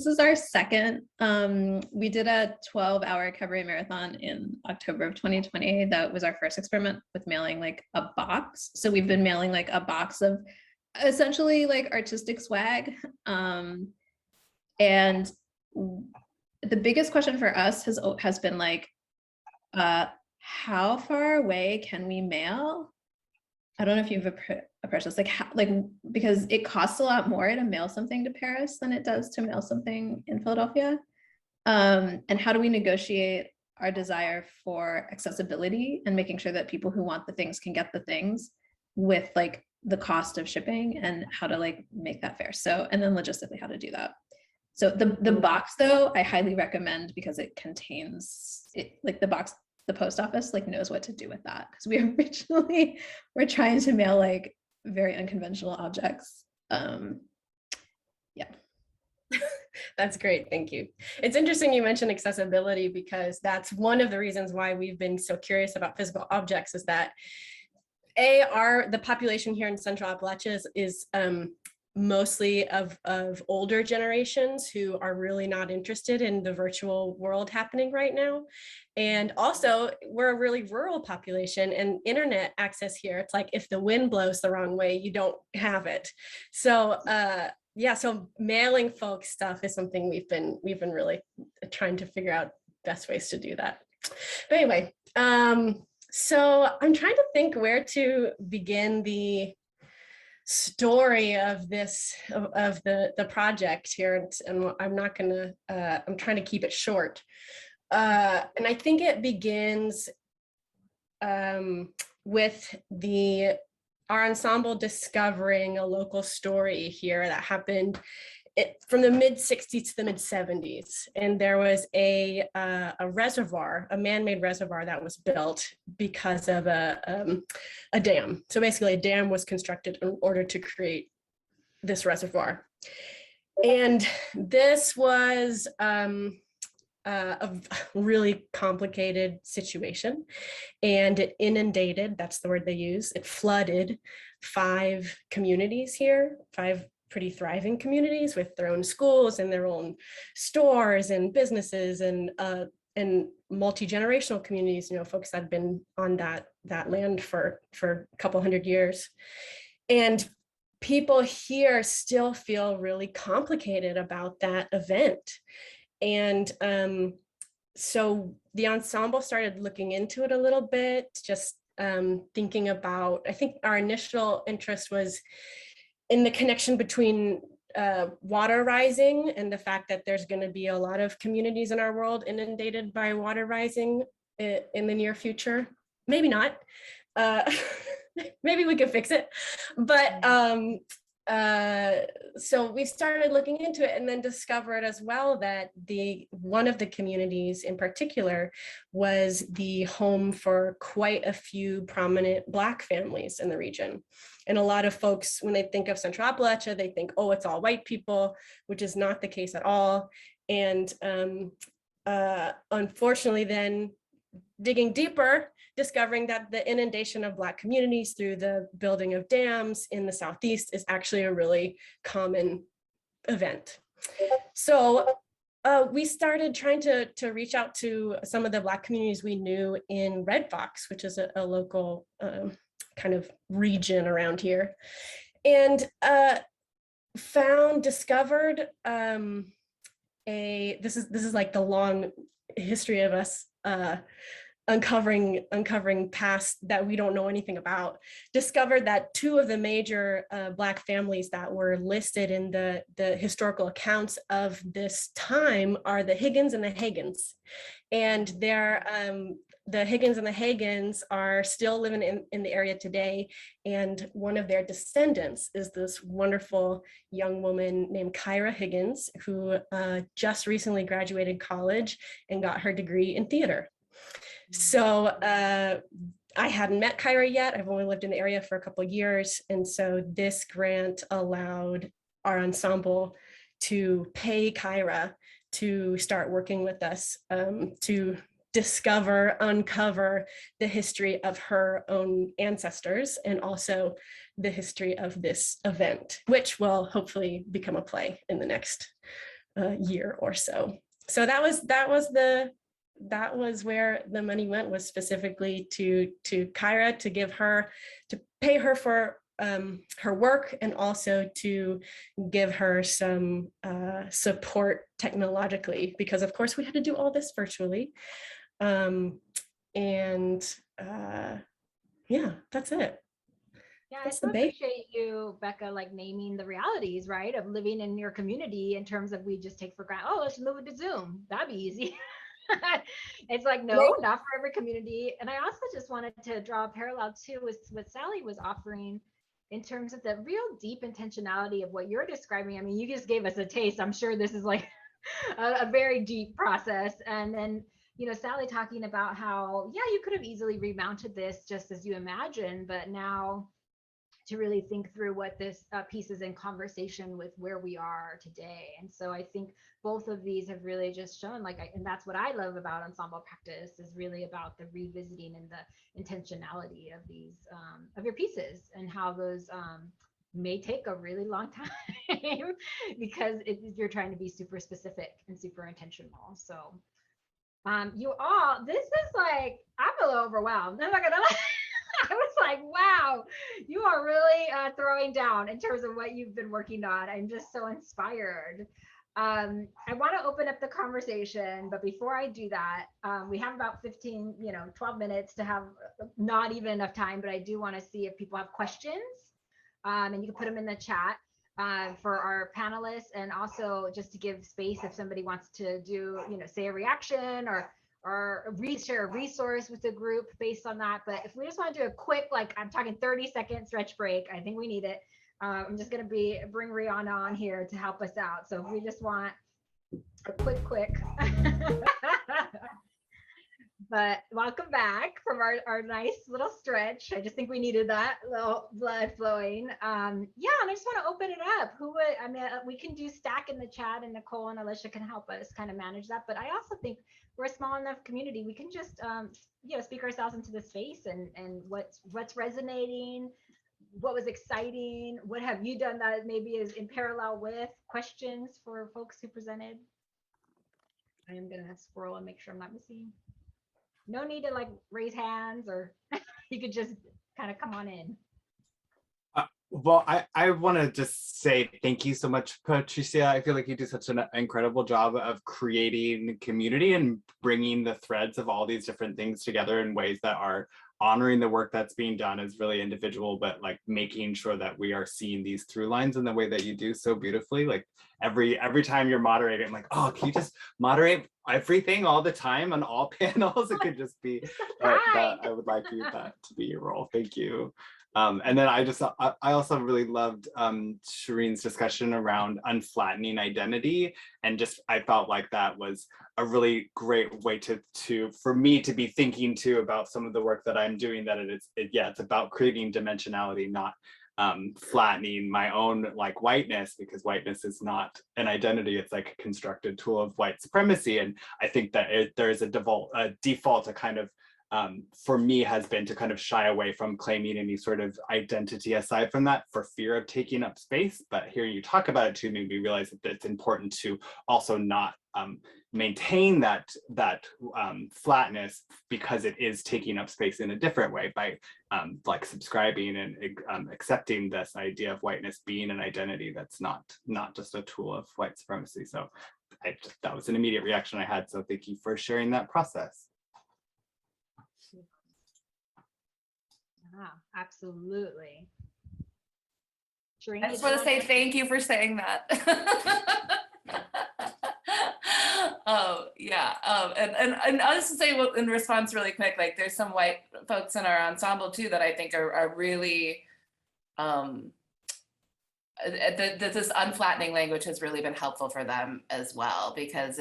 is our second. We did a 12-hour cabaret marathon in October of 2020. That was our first experiment with mailing like a box. So we've been mailing like a box of essentially like artistic swag. And the biggest question for us has been like, how far away can we mail? I don't know if you've approached this, because it costs a lot more to mail something to Paris than it does to mail something in Philadelphia. And how do we negotiate our desire for accessibility and making sure that people who want the things can get the things with like the cost of shipping, and how to like make that fair. So, and then logistically how to do that. So the box though, I highly recommend, because it contains it, like the box, the post office like knows what to do with that, because we originally were trying to mail like very unconventional objects. Yeah. That's great, thank you. It's interesting you mentioned accessibility, because that's one of the reasons why we've been so curious about physical objects, is that the population here in Central Appalachia is mostly of older generations who are really not interested in the virtual world happening right now. And also we're a really rural population, and internet access here, it's like if the wind blows the wrong way, you don't have it. So yeah, so mailing folks stuff is something we've been really trying to figure out best ways to do that. But anyway, so I'm trying to think where to begin the story of this, of the project here, and I'm not gonna, I'm trying to keep it short. And I think it begins with our ensemble discovering a local story here that happened from the mid 60s to the mid 70s. And there was a reservoir, a man-made reservoir that was built because of a dam. So basically a dam was constructed in order to create this reservoir. And this was a really complicated situation, and it inundated, that's the word they use, it flooded 5 communities here, 5 pretty thriving communities with their own schools and their own stores and businesses, and multi-generational communities, you know, folks that have been on that land for a couple hundred years. And people here still feel really complicated about that event. And so the ensemble started looking into it a little bit, just thinking about, I think our initial interest was in the connection between water rising and the fact that there's going to be a lot of communities in our world inundated by water rising in the near future. Maybe not. Maybe we can fix it. But so we started looking into it, and then discovered as well that one of the communities in particular was the home for quite a few prominent Black families in the region. And a lot of folks, when they think of Central Appalachia, they think, oh, it's all white people, which is not the case at all. And unfortunately, then digging deeper, discovering that the inundation of Black communities through the building of dams in the Southeast is actually a really common event. So we started trying to reach out to some of the Black communities we knew in Red Fox, which is a local kind of region around here, and discovered this is like the long history of us uncovering past that we don't know anything about. Discovered that 2 of the major Black families that were listed in the historical accounts of this time are the Higgins and the Hagans. And the Higgins and the Hagans are still living in the area today. And one of their descendants is this wonderful young woman named Kyra Higgins, who just recently graduated college and got her degree in theater. So I hadn't met Kyra yet. I've only lived in the area for a couple of years. And so this grant allowed our ensemble to pay Kyra to start working with us to uncover the history of her own ancestors, and also the history of this event, which will hopefully become a play in the next year or so. So that was where the money went, was specifically to Kyra, to pay her for her work, and also to give her some support technologically, because of course we had to do all this virtually. Yeah, that's it. Yeah, That's I so the base. appreciate you, Becca, like naming the realities, right, of living in your community, in terms of we just take for granted, oh, let's move it to Zoom. That'd be easy. It's like, no, not for every community. And I also just wanted to draw a parallel too with what Sally was offering in terms of the real deep intentionality of what you're describing. I mean, you just gave us a taste. I'm sure this is like a very deep process. And then, you know, Sally talking about how, yeah, you could have easily remounted this just as you imagined, but now to really think through what this piece is in conversation with where we are today. And so I think both of these have really just shown, like, and that's what I love about ensemble practice, is really about the revisiting and the intentionality of these, of your pieces, and how those may take a really long time because you're trying to be super specific and super intentional. So you all, this is like, I'm a little overwhelmed. I'm not gonna lie. I was like, wow, you are really throwing down in terms of what you've been working on. I'm just so inspired. I want to open up the conversation, but before I do that, we have about 15, 12 minutes to have not even enough time, but I do want to see if people have questions, and you can put them in the chat for our panelists, and also just to give space if somebody wants to do, say a reaction or share a resource with the group based on that. But if we just want to do a quick, like I'm talking 30-second stretch break, I think we need it. I'm just going to bring Rihanna on here to help us out. So if we just want a quick. But welcome back from our nice little stretch. I just think we needed that little blood flowing. Yeah, and I just want to open it up. We can do stack in the chat, and Nicole and Alicia can help us kind of manage that. But I also think we're a small enough community. We can just, speak ourselves into the space and what's resonating, what was exciting, what have you done that maybe is in parallel with questions for folks who presented. I am going to scroll and make sure I'm not missing. No need to like raise hands, or you could just kind of come on in. Well, I want to just say thank you so much, Patricia. I feel like you do such an incredible job of creating community and bringing the threads of all these different things together in ways that are honoring the work that's being done as really individual, but like making sure that we are seeing these through lines in the way that you do so beautifully. Like every time you're moderating, I'm like, oh, can you just moderate everything all the time on all panels? It could just be that I would like that to be your role. Thank you. And then I also really loved Shireen's discussion around unflattening identity, and just I felt like that was a really great way for me to be thinking too about some of the work that I'm doing. That it's about creating dimensionality, not flattening my own like whiteness, because whiteness is not an identity. It's like a constructed tool of white supremacy, and I think that there is a default to kind of for me has been to kind of shy away from claiming any sort of identity aside from that for fear of taking up space. But hearing you talk about it too made me realize that it's important to also not maintain that flatness, because it is taking up space in a different way by like subscribing and accepting this idea of whiteness being an identity that's not just a tool of white supremacy. So that was an immediate reaction I had. So thank you for sharing that process. Absolutely. Shireen, I just want to say thank you for saying that. And I'll just say in response really quick, like there's some white folks in our ensemble too that I think are really, this unflattening language has really been helpful for them as well, because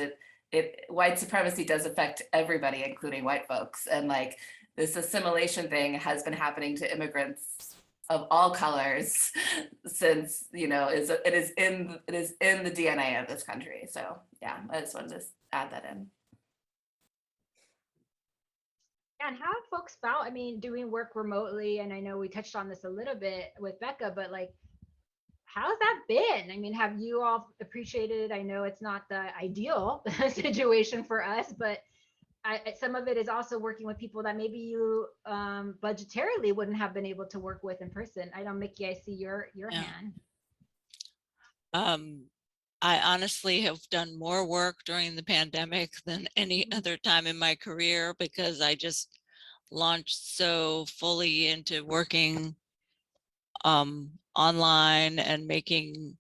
white supremacy does affect everybody, including white folks. And like, this assimilation thing has been happening to immigrants of all colors since, it is in the DNA of this country. So yeah, I just wanted to add that in. And how have folks felt, doing work remotely? And I know we touched on this a little bit with Becca, but like, how's that been? Have you all appreciated, I know it's not the ideal situation for us, but some of it is also working with people that maybe you budgetarily wouldn't have been able to work with in person. I know, Mickey, I see your hand. I honestly have done more work during the pandemic than any other time in my career, because I just launched so fully into working online and making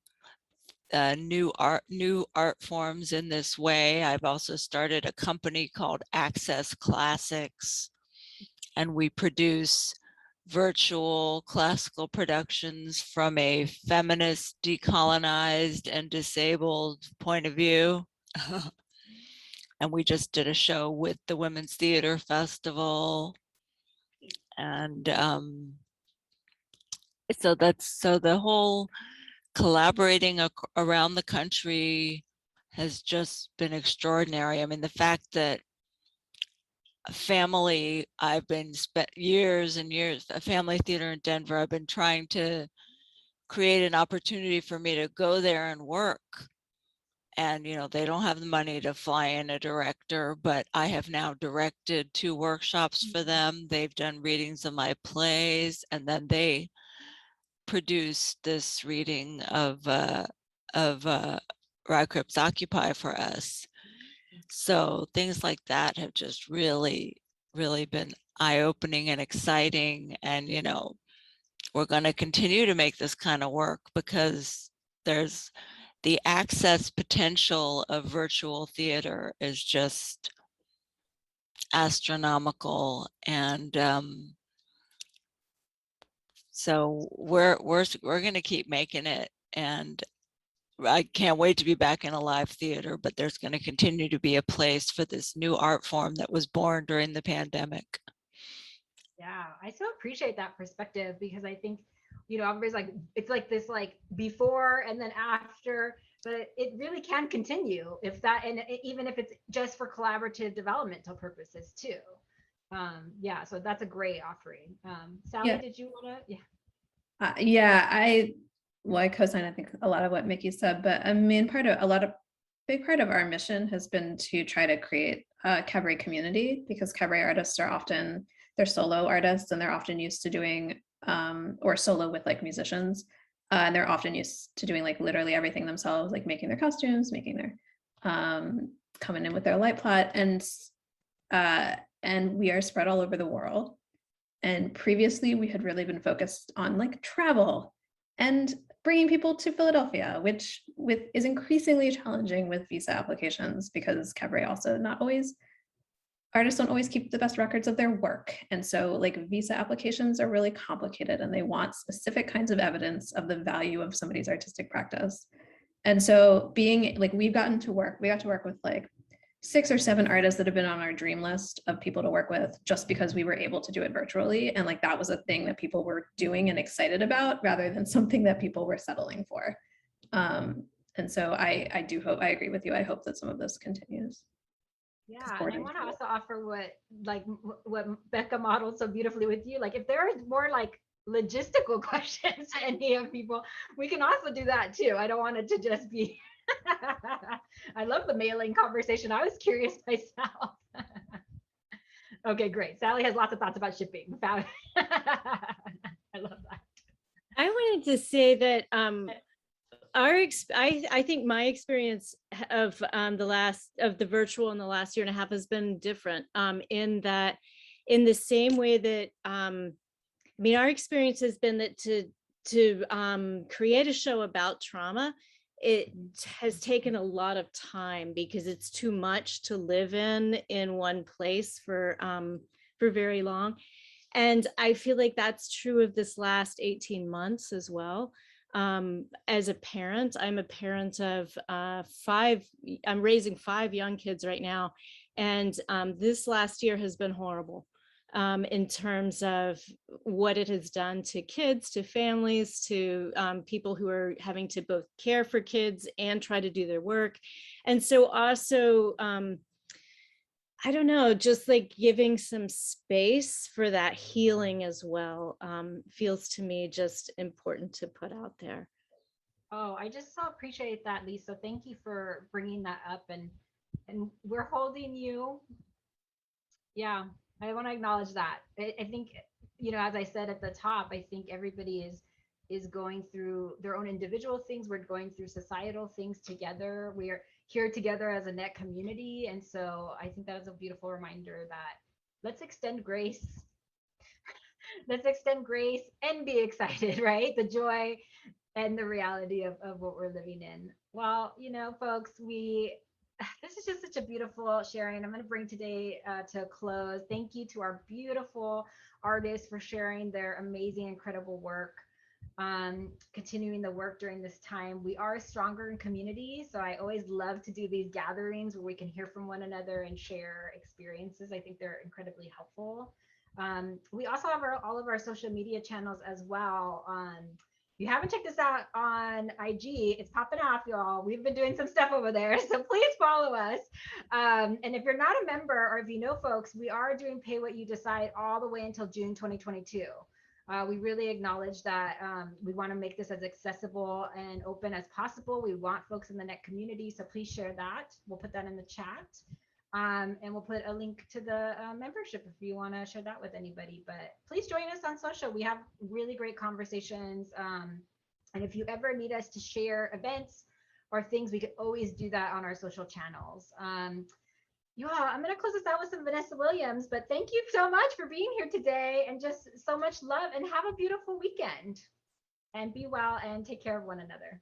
new art forms in this way. I've also started a company called Access Classics, and we produce virtual classical productions from a feminist, decolonized, and disabled point of view. And we just did a show with the Women's Theater Festival. And so the whole collaborating around the country has just been extraordinary. The fact that I've been spent years and years, a family theater in Denver, I've been trying to create an opportunity for me to go there and work. And, they don't have the money to fly in a director, but I have now directed 2 workshops for them. They've done readings of my plays, and then they produced this reading of Crips Occupy for us. So things like that have just really, really been eye-opening and exciting. And, we're going to continue to make this kind of work because there's the access potential of virtual theater is just astronomical. And so we're going to keep making it. And I can't wait to be back in a live theater, but there's going to continue to be a place for this new art form that was born during the pandemic. Yeah, I so appreciate that perspective, because I think, everybody's like, it's like this like before and then after, but it really can continue if that, and even if it's just for collaborative developmental purposes too. Yeah, so that's a great offering. Sally, Yeah. did you want to? Yeah. Yeah, I co-sign, I think, a lot of what Mickey said, but a big part of our mission has been to try to create a cabaret community, because cabaret artists are often, they're solo artists, and they're often used to doing or solo with like musicians, and they're often used to doing like literally everything themselves, like making their costumes, making their coming in with their light plot, and we are spread all over the world. And previously we had really been focused on like travel and bringing people to Philadelphia, which is increasingly challenging with visa applications, because cabaret also artists don't always keep the best records of their work. And so like visa applications are really complicated, and they want specific kinds of evidence of the value of somebody's artistic practice. And so being like, we got to work with like 6 or 7 artists that have been on our dream list of people to work with, just because we were able to do it virtually. And like, that was a thing that people were doing and excited about, rather than something that people were settling for. And so I agree with you. I hope that some of this continues. Yeah, and I want to also offer what Becca modeled so beautifully with you. Like, if there are more like logistical questions to any of people, we can also do that too. I don't want it to just be I love the mailing conversation. I was curious myself. Okay, great. Sally has lots of thoughts about shipping. I love that. I wanted to say that I think my experience of the virtual in the last year and a half has been different, in that, in the same way that our experience has been that to create a show about trauma, it has taken a lot of time, because it's too much to live in one place for very long. And I feel like that's true of this last 18 months as well. As a parent, I'm a parent of 5, I'm raising 5 young kids right now. And this last year has been horrible. In terms of what it has done to kids, to families, to people who are having to both care for kids and try to do their work. And so also, I don't know, just like giving some space for that healing as well, feels to me just important to put out there. Oh, I just so appreciate that, Lisa. Thank you for bringing that up, and we're holding you. Yeah. I want to acknowledge that. I think, as I said at the top, I think everybody is going through their own individual things. We're going through societal things together. We are here together as a net community. And so I think that is a beautiful reminder that let's extend grace. Let's extend grace and be excited, right? The joy and the reality of what we're living in. Well, folks, this is just such a beautiful sharing. I'm going to bring today to a close. Thank you to our beautiful artists for sharing their amazing, incredible work, continuing the work during this time. We are stronger in community, so I always love to do these gatherings where we can hear from one another and share experiences. I think they're incredibly helpful. We also have all of our social media channels as well. If you haven't checked us out on IG, it's popping off, y'all. We've been doing some stuff over there, so please follow us. And if you're not a member, or if you know folks, we are doing Pay What You Decide all the way until June 2022. We really acknowledge that we want to make this as accessible and open as possible. We want folks in the NET community, so please share that. We'll put that in the chat. And we'll put a link to the membership if you want to share that with anybody. But please join us on social. We have really great conversations. And if you ever need us to share events or things, we could always do that on our social channels. Yeah, I'm going to close this out with some Vanessa Williams, but thank you so much for being here today and just so much love, and have a beautiful weekend and be well and take care of one another.